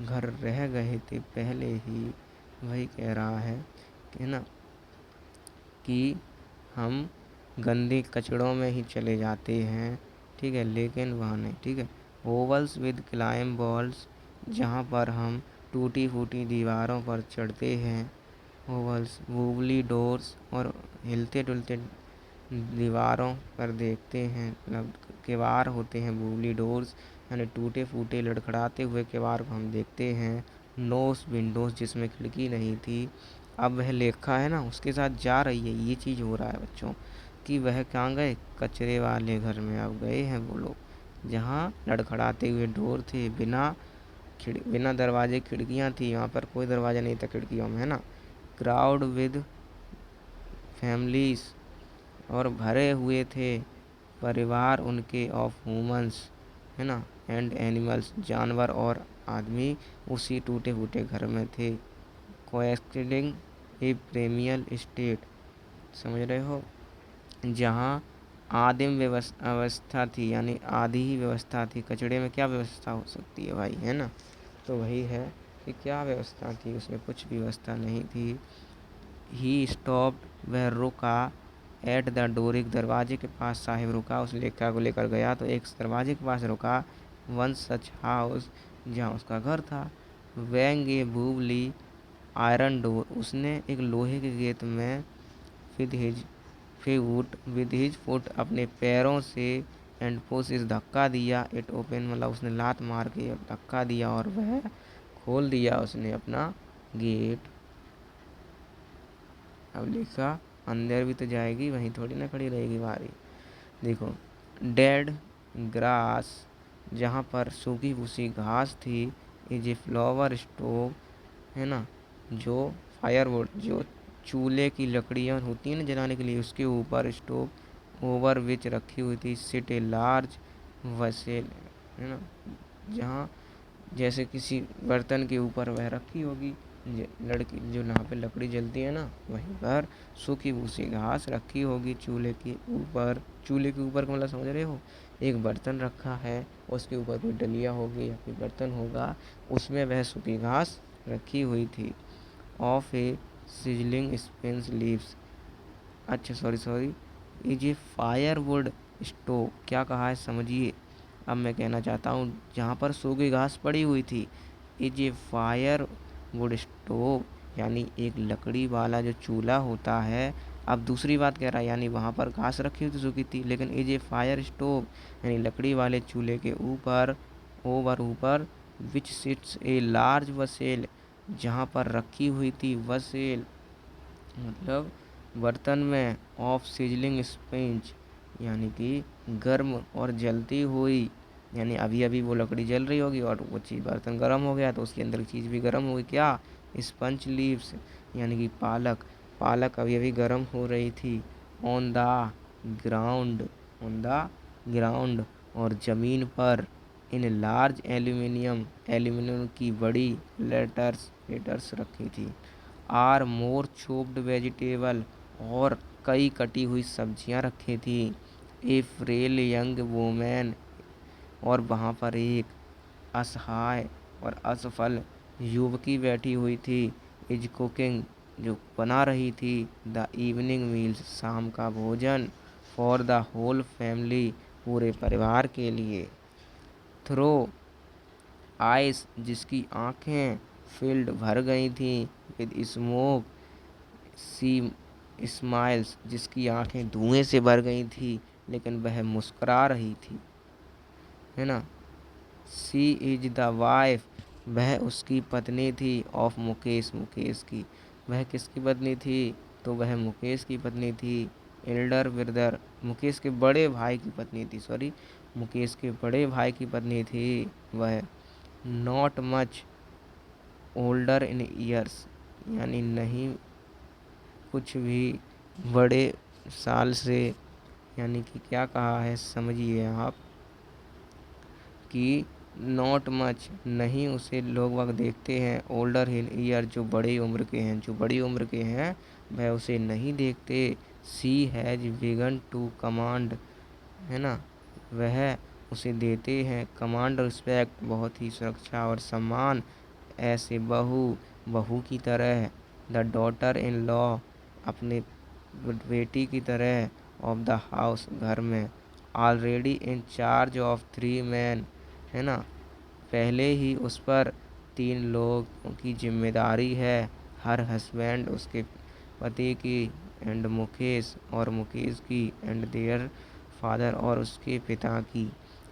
घर रह गए थे पहले ही, वही कह रहा है कि ना, कि हम गंदे कचड़ों में ही चले जाते हैं, ठीक है, लेकिन वहाँ नहीं, ठीक है। ओवल्स विद क्लाइम वॉल्स, जहाँ पर हम टूटी फूटी दीवारों पर चढ़ते हैं। ओवल्स वूबली डोर्स, और हिलते डुलते दीवारों पर देखते हैं, मतलब किवाड़ होते हैं वूबली डोर्स, यानी टूटे फूटे लड़खड़ाते हुए किवाड़ को हम देखते हैं। नोस विंडोज़, जिसमें खिड़की नहीं थी। अब वह लेखा है ना, उसके साथ जा रही है, ये चीज़ हो रहा है बच्चों कि वह कहाँ गए, कचरे वाले घर में अब गए हैं वो लोग, जहाँ लड़खड़ाते हुए डोर थे, बिना दरवाजे खिड़कियाँ थी, वहाँ पर कोई दरवाज़ा नहीं था खिड़कियों में, है ना। क्राउड विद फैमिलीज, और भरे हुए थे परिवार उनके, ऑफ वुमन्स, है ना, एंड एनिमल्स, जानवर और आदमी उसी टूटे फूटे घर में थे। कोएक्सिस्टिंग ए प्रेमियल स्टेट, समझ रहे हो, जहाँ आदिम अवस्था थी, यानी आधी ही व्यवस्था थी। कचड़े में क्या व्यवस्था हो सकती है भाई, है ना। तो वही है कि क्या व्यवस्था थी, उसमें कुछ व्यवस्था नहीं थी। ही स्टॉप्ड, वह रुका। एट द डोर, एक दरवाजे के पास साहिब रुका, उस लेखा को लेकर गया तो एक दरवाजे के पास रुका। वन सच हाउस, जहाँ उसका घर था। वेंग ए बूबली आयरन डोर, उसने एक लोहे के गेट में विद हिज फुट, अपने पैरों से, एंड पुश इस, धक्का दिया। इट ओपन, मतलब उसने लात मार के धक्का दिया और वह खोल दिया उसने अपना गेट। अब लिखा अंदर भी तो जाएगी, वहीं थोड़ी ना खड़ी रहेगी बारी। देखो, डेड ग्रास, जहाँ पर सूखी फूसी घास थी। इज ए फ्लावर स्टोव, है ना, जो फायरवुड, जो चूल्हे की लकड़ियाँ होती हैं ना जलाने के लिए, उसके ऊपर स्टोव ओवर विच रखी हुई थी। सिट ए लार्ज वसेल, है ना, जहाँ जैसे किसी बर्तन के ऊपर वह रखी होगी, लड़की जो यहाँ पे लकड़ी जलती है ना, वहीं पर सूखी भूसी घास रखी होगी चूल्हे के ऊपर। चूल्हे के ऊपर का मतलब समझ रहे हो, एक बर्तन रखा है, उसके ऊपर कोई डलिया होगी या कोई बर्तन होगा, उसमें वह सूखी घास रखी हुई थी। Of a sizzling spinach leaves, अच्छा सॉरी, ये जी फायरवुड स्टोव, क्या कहा है समझिए। अब मैं कहना चाहता हूँ, जहाँ पर सूखी घास पड़ी हुई थी, ये जी फायर वुड स्टोव, यानी एक लकड़ी वाला जो चूल्हा होता है। अब दूसरी बात कह रहा है, यानी वहाँ पर घास रखी हुई थी सूखी थी, लेकिन ये फायर स्टोव, यानी लकड़ी वाले चूल्हे के ऊपर, ऊपर विच सिट्स ए लार्ज वसेल, जहाँ पर रखी हुई थी वसेल, मतलब बर्तन में, ऑफ सिजलिंग स्पंज, यानी कि गर्म और जलती हुई, यानी अभी अभी वो लकड़ी जल रही होगी और वो चीज़ बर्तन गर्म हो गया तो उसके अंदर की चीज़ भी गर्म होगी, क्या, स्पंज लीव्स, यानी कि पालक अभी अभी गर्म हो रही थी। On the ground, on the ground, और ज़मीन पर। इन लार्ज एल्यूमिनियम की बड़ी लेटर्स रखी थी। आर मोर चोप्ड वेजिटेबल, और कई कटी हुई सब्जियां रखी थी। ए फ्रेल यंग वुमेन, और वहाँ पर एक असहाय और असफल युवकी बैठी हुई थी। इज कुकिंग, जो बना रही थी। द इवनिंग मील्स, शाम का भोजन। फॉर द होल फैमिली, पूरे परिवार के लिए। थ्रो आइस, जिसकी आँखें फील्ड भर गई थी। विद स्मोक सी स्माइल्स, जिसकी आंखें धुएं से भर गई थी, लेकिन वह मुस्कुरा रही थी, है ना। सी इज द वाइफ, वह उसकी पत्नी थी। ऑफ मुकेश की, वह किसकी पत्नी थी, तो वह मुकेश की पत्नी थी। एल्डर ब्रदर, मुकेश के बड़े भाई की पत्नी थी, सॉरी, मुकेश के बड़े भाई की पत्नी थी वह। Not much older in years, यानी नहीं कुछ भी बड़े साल से, यानी कि क्या कहा है समझिए आप, कि नॉट मच, नहीं उसे लोग वक्त देखते हैं। ओल्डर इन ईयर, जो बड़ी उम्र के हैं, जो बड़ी उम्र के हैं वह उसे नहीं देखते। सी हैज बिगन टू कमांड, है ना, वह उसे देते हैं कमांड, रिस्पेक्ट, बहुत ही सुरक्षा और सम्मान। ऐसे बहू की तरह। द डॉटर इन लॉ, अपने बेटी की तरह। ऑफ द हाउस, घर में, already in charge of 3 man, है ना, पहले ही उस पर 3 लोगों की जिम्मेदारी है, हर हस्बैंड उसके पति की, एंड मुकेश और मुकेश की, एंड देयर फादर और उसके पिता की।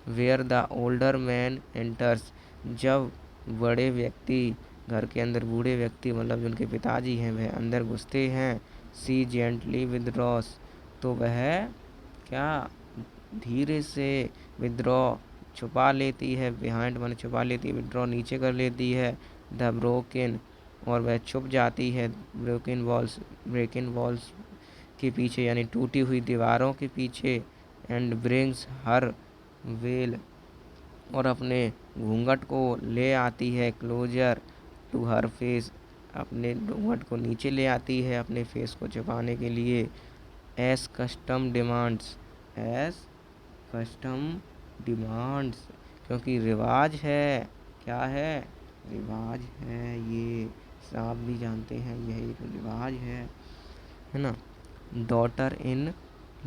Where the older man enters, जब बड़े व्यक्ति घर के अंदर, बूढ़े व्यक्ति मतलब जो उनके पिताजी हैं वह अंदर घुसते हैं, सी जेंटली विदड्रॉस, तो वह क्या धीरे से विद्रॉ छुपा लेती है, बिहाइंड मन छुपा लेती है, विड्रॉ नीचे कर लेती है, द ब्रोकन और वह छुप जाती है, ब्रेकिन वॉल्स के पीछे यानी टूटी हुई दीवारों के पीछे, एंड ब्रिंग्स हर वेल और अपने घूंघट को ले आती है, क्लोजर टू हर फेस, अपने घूंघट को नीचे ले आती है अपने फेस को छुपाने के लिए, S custom demands, S custom demands, क्योंकि रिवाज है, क्या है, रिवाज है, ये आप भी जानते हैं यही तो रिवाज है ना। डॉटर इन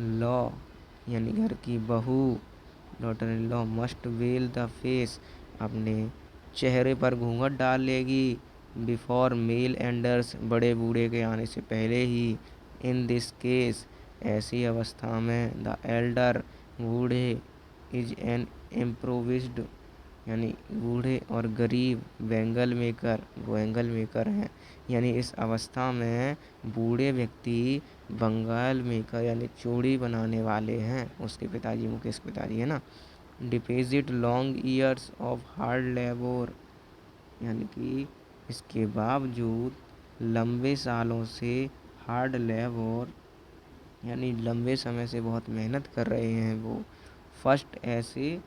लॉ यानी घर की बहू, daughter in law must well the face, अपने चेहरे पर घूंघट डाल लेगी, बिफोर मेल एंडर्स, बड़े बूढ़े के आने से पहले ही, इन दिस केस, ऐसी अवस्था में, द एल्डर, बूढ़े, इज एन इम्प्रोविज्ड यानी बूढ़े और गरीब, बैंगल मेकर, वो एंगल मेकर हैं, यानी इस अवस्था में बूढ़े व्यक्ति बंगाल मेकर यानी चूड़ी बनाने वाले हैं, उसके पिताजी, मुकेश पिताजी, है ना। Deposit long years of hard labour, यानी कि इसके बावजूद लंबे सालों से हार्ड लेबर यानी लंबे समय से बहुत मेहनत कर रहे हैं वो, फर्स्ट ऐसे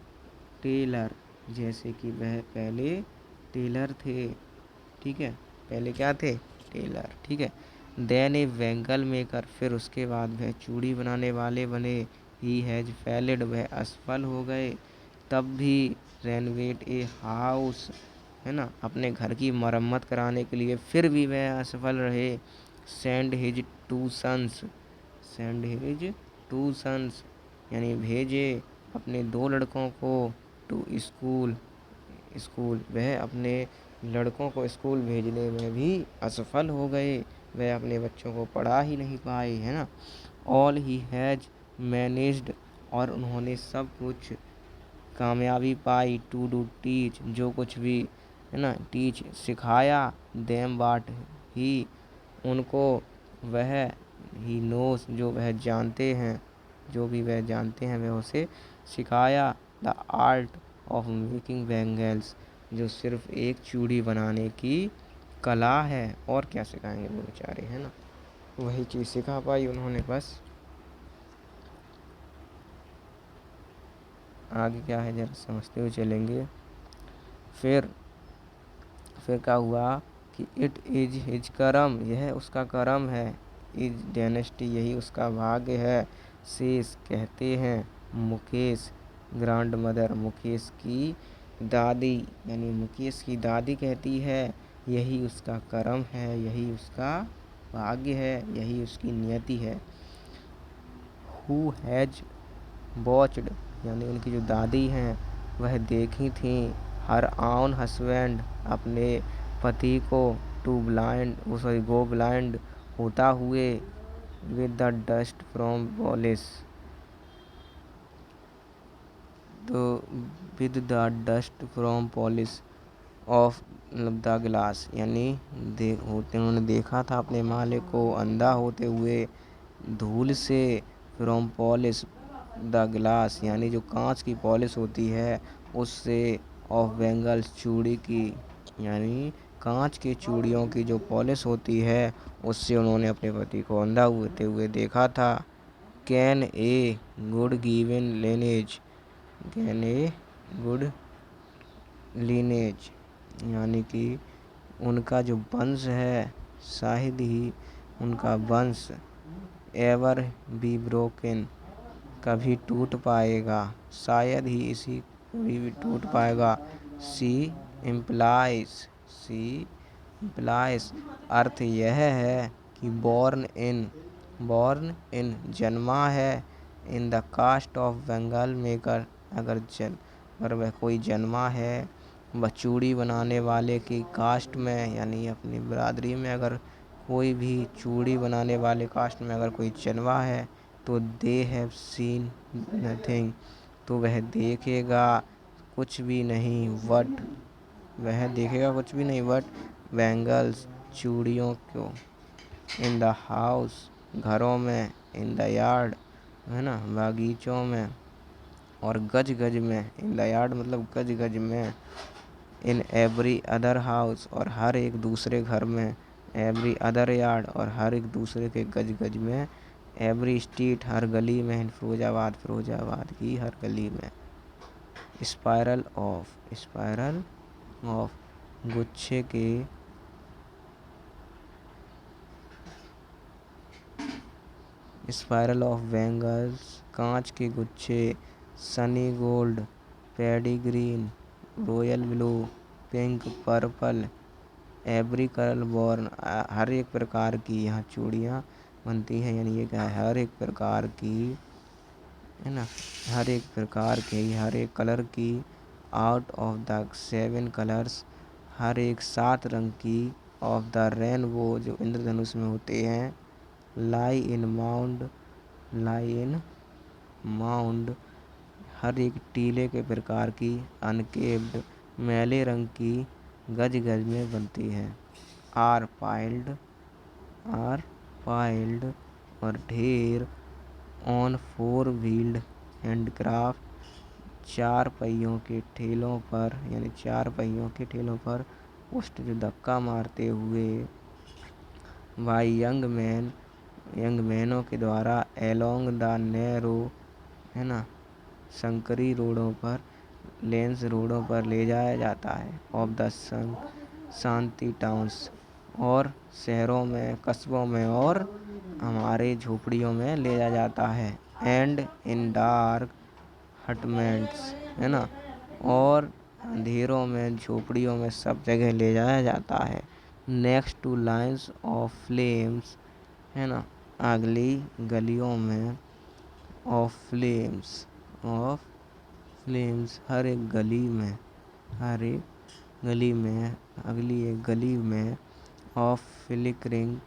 टेलर, जैसे कि वह पहले टेलर थे, ठीक है, पहले क्या थे, टेलर, ठीक है। देन ए बैंगल मेकर, फिर उसके बाद वह चूड़ी बनाने वाले बने, ही हैज फेल्ड, वह असफल हो गए, तब भी रेनोवेट ए हाउस, है ना, अपने घर की मरम्मत कराने के लिए फिर भी वह असफल रहे, send his two sons, send his two sons यानी भेजे अपने 2 लड़कों को, टू स्कूल, स्कूल, वह अपने लड़कों को स्कूल भेजने में भी असफल हो गए, वह अपने बच्चों को पढ़ा ही नहीं पाए, है ना। ऑल ही हैज मैनेज्ड, और उन्होंने सब कुछ कामयाबी पाई, टू डू टीच, जो कुछ भी, है ना, टीच सिखाया, देम वाट ही, उनको वह, ही नोस जो वह जानते हैं, जो भी वह जानते हैं वह उसे सिखाया, the art of making bangles, जो सिर्फ एक चूड़ी बनाने की कला है, और क्या सिखाएंगे वो बेचारे, है ना, वही चीज़ सिखा पाई उन्होंने बस। आगे क्या है जरा समझते हुए चलेंगे। फिर क्या हुआ कि इट इज हिज करम, यह उसका करम है, इज डेनेस्टी, यही उसका भाग्य है, शेष कहते हैं, मुकेश ग्रैंड मदर, मुकेश की दादी यानी मुकेश की दादी कहती है, यही उसका करम है, यही उसका भाग्य है, यही उसकी नियति है। हु हैज वॉच्ड यानी उनकी जो दादी हैं वह देखी थी, हर आउन हस्बैंड, अपने पति को, टू ब्लाइंड वो सॉरी गो ब्लाइंड होता हुए, with the dust from polish, तो with the dust from polish off the glass, यानी उन्होंने देखा था अपने मालिक को अंधा होते हुए धूल से, फ्रॉम पॉलिश द ग्लास यानी जो कांच की पॉलिश होती है उससे, ऑफ बैंगल्स चूड़ी की, यानी कांच की चूड़ियों की जो पॉलिश होती है उससे उन्होंने अपने पति को अंधा होते हुए देखा था। Can a good given lineage, can a good lineage यानी कि उनका जो वंश है, शायद ही उनका वंश, एवर बी ब्रोकन, कभी टूट पाएगा, शायद ही इसी कभी भी टूट पाएगा। सी इम्प्लाइज, सी इम्प्लाइज अर्थ यह है कि बॉर्न इन बॉर्न इन जन्मा है, in the caste of bangle maker अगर वह कोई जन्मा है वह चूड़ी बनाने वाले की कास्ट में यानी अपनी बिरादरी में अगर कोई भी चूड़ी बनाने वाले कास्ट में अगर कोई जन्मा है तो दे हैव सीन नथिंग, तो वह देखेगा कुछ भी नहीं, वह देखेगा कुछ भी नहीं बट बैंगल्स चूड़ियों को, इन द हाउस घरों में, इन द यार्ड है ना बागीचों में, और गज गज में, इन द यार्ड मतलब गज गज में, इन एवरी अदर हाउस और हर एक दूसरे घर में, एवरी अदर यार्ड और हर एक दूसरे के गज गज में, एवरी स्ट्रीट हर गली में, इन फिरोजाबाद की हर गली में। स्पायरल ऑफ गुच्छे के, स्पायरल ऑफ बैंगल्स कांच के गुच्छे, sunny gold, paddy green, royal blue, pink, purple, every colour born हर एक प्रकार की यहाँ चूड़ियाँ बनती हैं, यानी ये क्या है हर एक प्रकार की है ना, हर एक प्रकार की हर एक कलर की, आउट ऑफ द 7 कलर्स हर एक 7 रंग की, ऑफ द रेनबो जो इंद्रधनुष में होते हैं, लाई इन माउंड हर एक टीले के प्रकार की, अनकेप्ड मैले रंग की गज गज में बनती है, आर पाइल्ड और ढेर, ऑन 4 व्हील्ड हैंडक्राफ्ट 4 पहियों के ठेलों पर, यानी 4 पहियों के ठेलों पर, पुष्ट जो धक्का मारते हुए, बाई यंग मैनों के द्वारा, एलोंग द नैरो है ना संकरी रोडों पर, लेंस रोडों पर ले जाया जाता है, ऑफ द शांति टाउन्स और शहरों में कस्बों में और हमारे झोपड़ियों में ले जाया जाता है, एंड इन डार्क हटमेंट्स है ना और अंधेरों में झोपड़ियों में सब जगह ले जाया जाता है, next two lines of flames है ना अगली गलियों में, ऑफ फ्लेम्स हर एक गली में अगली एक गली में, ऑफ फ्लिकरिंग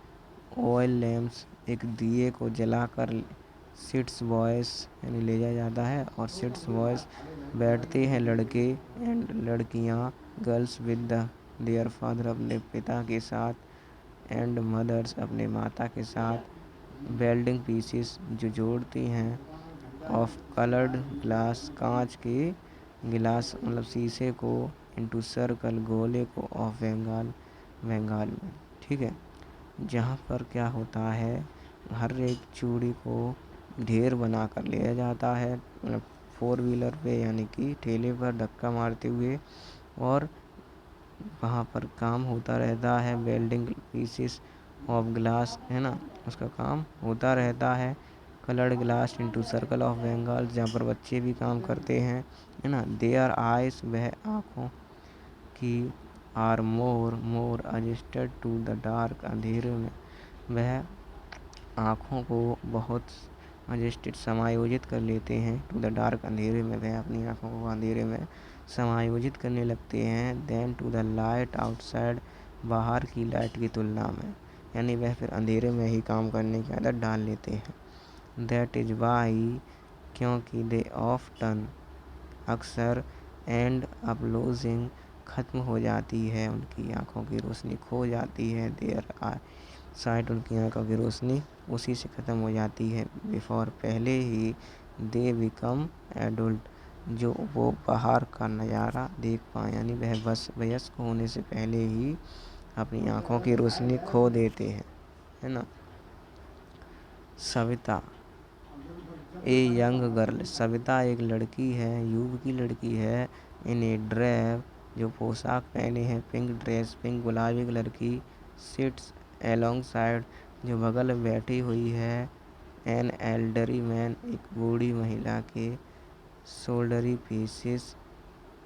ऑयल लैम्प्स एक दिए को जलाकर, सिट्स बॉयज यानी ले जाया जाता है और सिट्स बॉयज बैठते हैं लड़के एंड लड़कियां, गर्ल्स विद देयर फादर अपने पिता के साथ, एंड मदर्स अपने माता के साथ, वेल्डिंग पीसीस जो जोड़ती हैं, ऑफ कलर्ड ग्लास कांच के गिलास मतलब शीशे को, इनटू सर्कल गोले को, ऑफ बंगाल में, ठीक है। जहाँ पर क्या होता है हर एक चूड़ी को ढेर बना कर लिया जाता है, मतलब 4 व्हीलर पे यानी कि ठेले पर धक्का मारते हुए, और वहाँ पर काम होता रहता है, वेल्डिंग पीसेस ऑफ ग्लास है ना उसका काम होता रहता है, coloured glass into circle of bangle जहाँ पर बच्चे भी काम करते हैं है ना, देयर आइस वह आँखों की, are more adjusted to the dark अंधेरे में वह आँखों को बहुत एडजस्टेड समायोजित कर लेते हैं, टू द डार्क अंधेरे में वह अपनी आँखों को अंधेरे में समायोजित करने लगते हैं, then to the light outside बाहर की लाइट की तुलना में, यानी वह फिर अंधेरे में ही काम करने की आदत डाल लेते हैं, दैट इज़ वाई क्योंकि दे ऑफ्टन अक्सर एंड अप लूजिंग ख़त्म हो जाती है, उनकी आँखों की रोशनी खो जाती है, देयर आई साइट उनकी आँखों की रोशनी उसी से ख़त्म हो जाती है, बिफोर पहले ही दे बिकम एडल्ट जो वो बाहर का नज़ारा देख पाए, यानी वह बस वयस्क होने से पहले ही अपनी आँखों की रोशनी खो देते हैं, है ना। Savita a young girl Savita एक लड़की है, युग की लड़की है, इन ए ड्रेस जो पोशाक पहने हैं, पिंक ड्रेस पिंक गुलाबी कलर की, सिट्स एलोंग साइड जो बगल में बैठी हुई है, एन एल्डरी मैन एक बूढ़ी महिला के, शोल्डरी पीसेस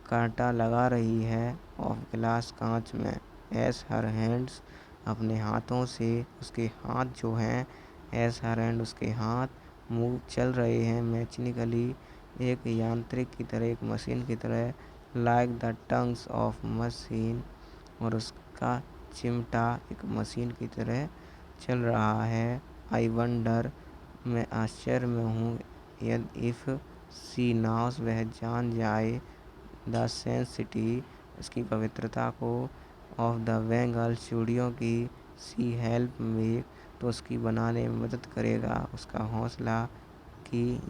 कांटा लगा रही है, ऑफ ग्लास कांच में, एस हर हैंड्स अपने हाथों से उसके हाथ जो हैं, एज हर एंड उसके हाथ मूव चल रहे हैं मैकेनिकली एक यांत्रिक की तरह, एक मशीन की तरह, like the tongues of machine, और उसका चिमटा एक मशीन की तरह चल रहा है। आई वंडर, मैं आश्चर्य में हूँ, यदि इफ़ सी नाउस, वह जान जाए, द सेंसिटी, उसकी पवित्रता को, ऑफ द बेंगल, चूड़ियों की, सी हेल्प मेक, तो उसकी बनाने में मदद करेगा, उसका हौसला, कि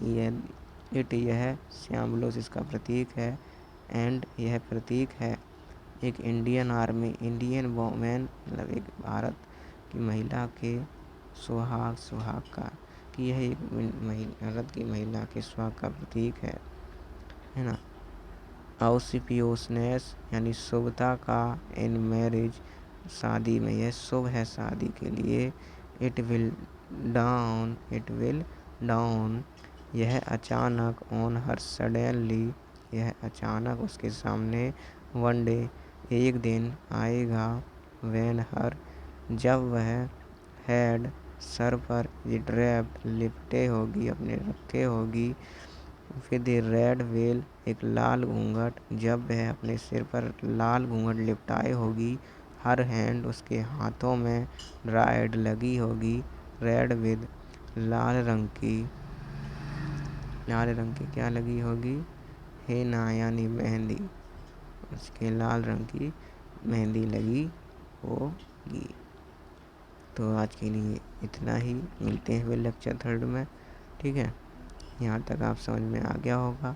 यह श्यामलोस इसका प्रतीक है, एंड यह प्रतीक है एक इंडियन आर्मी, इंडियन वोमेन, मतलब एक भारत की महिला के सुहाग का, कि यह एक भारत की महिला के सुहाग का प्रतीक है ना। ऑस्पिशियसनेस यानी शुभता का, इन मैरिज, शादी में, यह शुभ है शादी के लिए। इट विल डाउन, यह अचानक, ऑन हर सडनली, यह अचानक उसके सामने, वन डे, एक दिन आएगा, व्हेन हर, जब वह, हेड, सर पर, ड्रैप्ड, लिपटे होगी, अपने रखे होगी, विद रेड वेल, एक लाल घूंघट, जब वह अपने सिर पर लाल घूंघट लिपटाए होगी, हर हैंड, उसके हाथों में, राइड, लगी होगी, रेड विद, लाल रंग की क्या लगी होगी, हेना यानी मेहंदी, उसके लाल रंग की मेहंदी लगी होगी। तो आज के लिए इतना ही, मिलते हैं फिर लेक्चर 3 में, ठीक है। यहाँ तक आप समझ में आ गया होगा,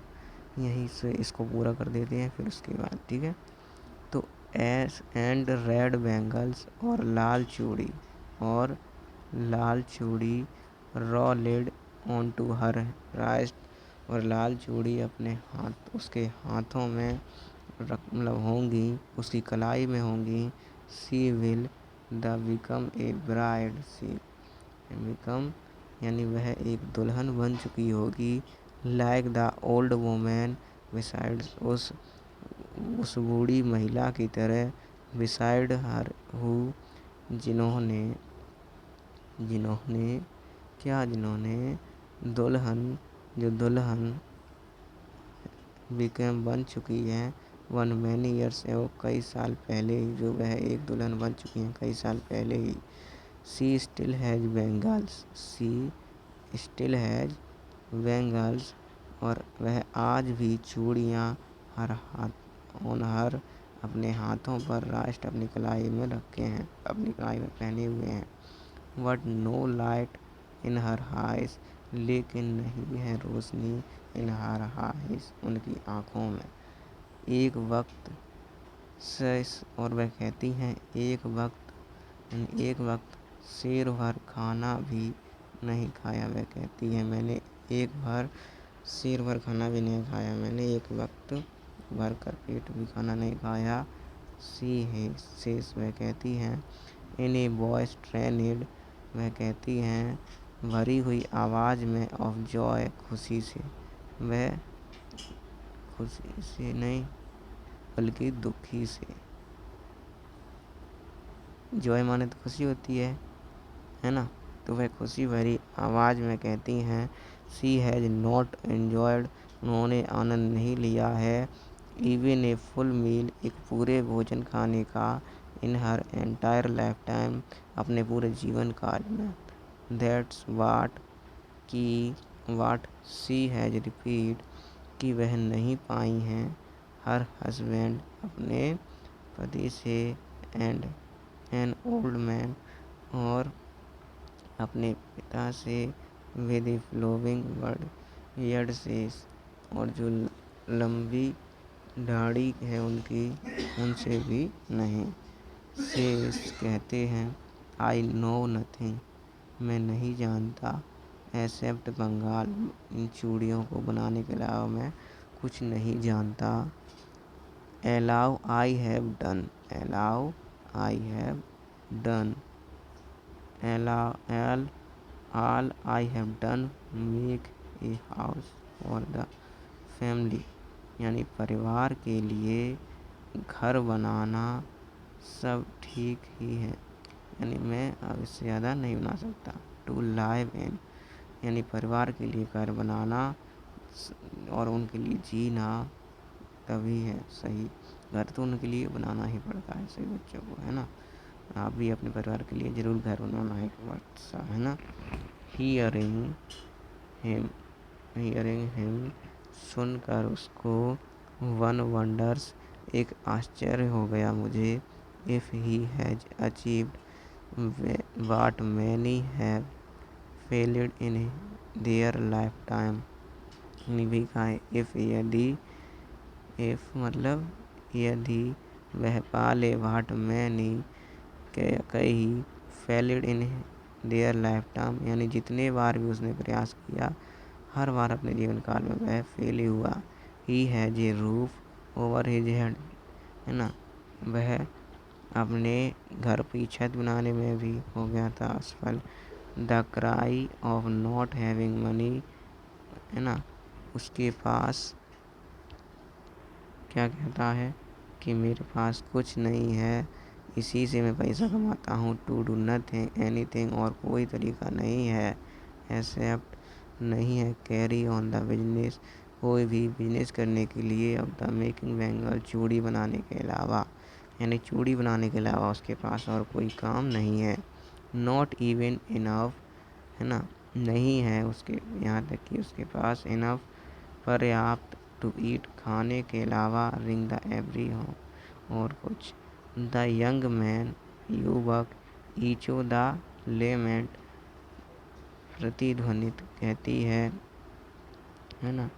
यहीं से इसको पूरा कर देते हैं फिर उसके बाद, ठीक है। तो एस एंड रेड बैंगल्स, और लाल चूड़ी, raw led on to her wrist, और लाल चूड़ी अपने हाथ, उसके हाथों में मतलब होंगी, उसकी कलाई में होंगी। She will the become a bride, she become यानी वह एक दुल्हन बन चुकी होगी, like the old women besides, उस बूढ़ी महिला की तरह, बिसाइड हर हु, जिन्होंने दुल्हन बिकम बन चुकी है, वन मैनी ईयर्स एगो, कई साल पहले ही, जो वह एक दुल्हन बन चुकी हैं कई साल पहले ही। सी स्टिल हैज बेंगल्स, और वह आज भी चूड़ियाँ, हर हाथ, ऑन हर, अपने हाथों पर, रास्ट, अपनी कलाई में रखे हैं, अपनी कलाई में पहने हुए हैं। But no light in her eyes, लेकिन नहीं है रोशनी, इन हर आइज, उनकी आँखों में। एक वक्त और वह कहती हैं, एक वक्त शेर भर खाना भी नहीं खाया, वह कहती है, मैंने एक भर शेर भर खाना भी नहीं खाया, मैंने एक वक्त भर कर पेट भी खाना नहीं खाया। सेस, वह कहती हैं, इन ए वॉइस ट्रेनिड, वह कहती हैं भरी हुई आवाज़ में, ऑफ जॉय, खुशी से, वह खुशी से नहीं बल्कि दुखी से। जॉय माने तो खुशी होती है ना। तो वह खुशी भरी आवाज़ में कहती हैं, सी हैज़ नॉट एन्जॉयड, उन्होंने आनंद नहीं लिया है, इवन ए फुल मील, एक पूरे भोजन खाने का, in her entire life time, अपने पूरे जीवन काल में। That's what she has repeat, कि वह नहीं पाई हैं, हर हस्बैंड, अपने पति से, एंड एन ओल्ड मैन, और अपने पिता से, विद ए फ्लोविंग बियर्ड से, और जो लंबी दाढ़ी है उनकी, उनसे भी नहीं। सेस, कहते हैं, आई नो नथिंग, मैं नहीं जानता, एक्सेप्ट बंगाल, इन चूड़ियों को बनाने के अलावा मैं कुछ नहीं जानता। Allow I have done, all I have done, make a house for the family, यानी परिवार के लिए घर बनाना सब ठीक ही है, यानी मैं अब इससे ज़्यादा नहीं बना सकता। टू लाइव इन, यानी परिवार के लिए घर बनाना और उनके लिए जीना तभी है सही। घर तो उनके लिए बनाना ही पड़ता है सही बच्चों को, है ना। आप भी अपने परिवार के लिए ज़रूर घर बनाना एक वक्त सा, है ना। हियरिंग हिम हियरिंग हिम, सुनकर उसको, वन वंडर्स, एक आश्चर्य हो गया मुझे, if he has achieved what many have failed in their life time. भी कहा है इफ़, यदि, इफ़ मतलब यदि वह पा ले, वाट मैनी कई, failed in their life time, यानी जितने बार भी उसने प्रयास किया हर बार अपने जीवन काल में वह फेल ही हुआ। He has a roof over his head, है ना, वह अपने घर की छत बनाने में भी हो गया था असफल। The cry of not having money, है ना, उसके पास क्या कहता है कि मेरे पास कुछ नहीं है, इसी से मैं पैसा कमाता हूँ। टू डू नथिंग एनीथिंग, और कोई तरीका नहीं है, एक्सेप्ट नहीं है, कैरी ऑन द बिजनेस, कोई भी बिजनेस करने के लिए, अब द मेकिंग बैंगल, चूड़ी बनाने के अलावा, यानी चूड़ी बनाने के अलावा उसके पास और कोई काम नहीं है। नॉट इवन इनफ, है ना, नहीं है उसके, यहाँ तक कि उसके पास इनफ, पर्याप्त, टू ईट, खाने के अलावा, रिंग द एवरी हो, और कुछ। द यंग मैन, युवक, ईचो द लेमेंट, प्रतिध्वनित कहती है ना,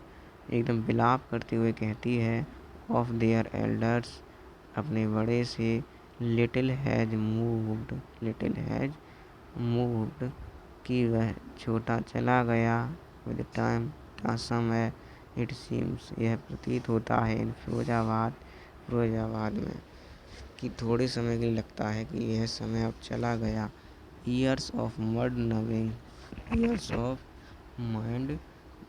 एकदम विलाप करते हुए कहती है, ऑफ देयर एल्डर्स, अपने बड़े से, little has moved, little has moved, कि वह छोटा चला गया, विद टाइम, का समय, इट सीम्स, यह प्रतीत होता है, इन फिरोजाबाद में, कि थोड़े समय के लिए लगता है कि यह समय अब चला गया। ईयर्स ऑफ मड नविंग, ईयर्स ऑफ माइंड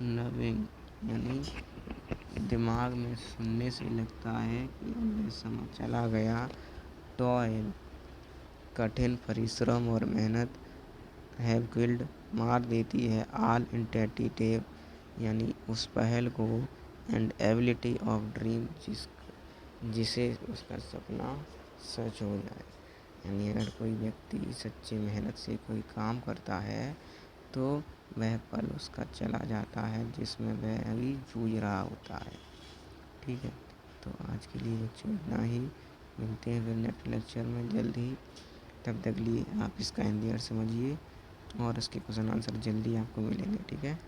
नविंग, यानी दिमाग में सुनने से लगता है कि अब यह समय चला गया। टॉयल, कठिन परिश्रम और मेहनत, हैव किल्ड, मार देती है, ऑल इंटेटिव, यानी उस पहल को, एंड एबिलिटी ऑफ ड्रीम, जिसे उसका सपना सच हो जाए। यानी अगर कोई व्यक्ति सच्ची मेहनत से कोई काम करता है तो वह पल उसका चला जाता है जिसमें वह अभी जूझ रहा होता है। ठीक है, तो आज के लिए बच्चों इतना ही, मिलते हैं फिर नेक्स्ट लेक्चर में जल्द ही। तब तक लिए आप इसका हिंदी अर्थ समझिए और इसके क्वेश्चन आंसर जल्दी आपको मिलेंगे। ठीक है,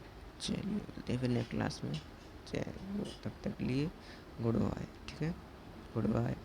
चलिए मिलते हैं फिर नेक्स्ट क्लास में। चलिए तब तक लिए गुड बाय। ठीक है, गुड बाय।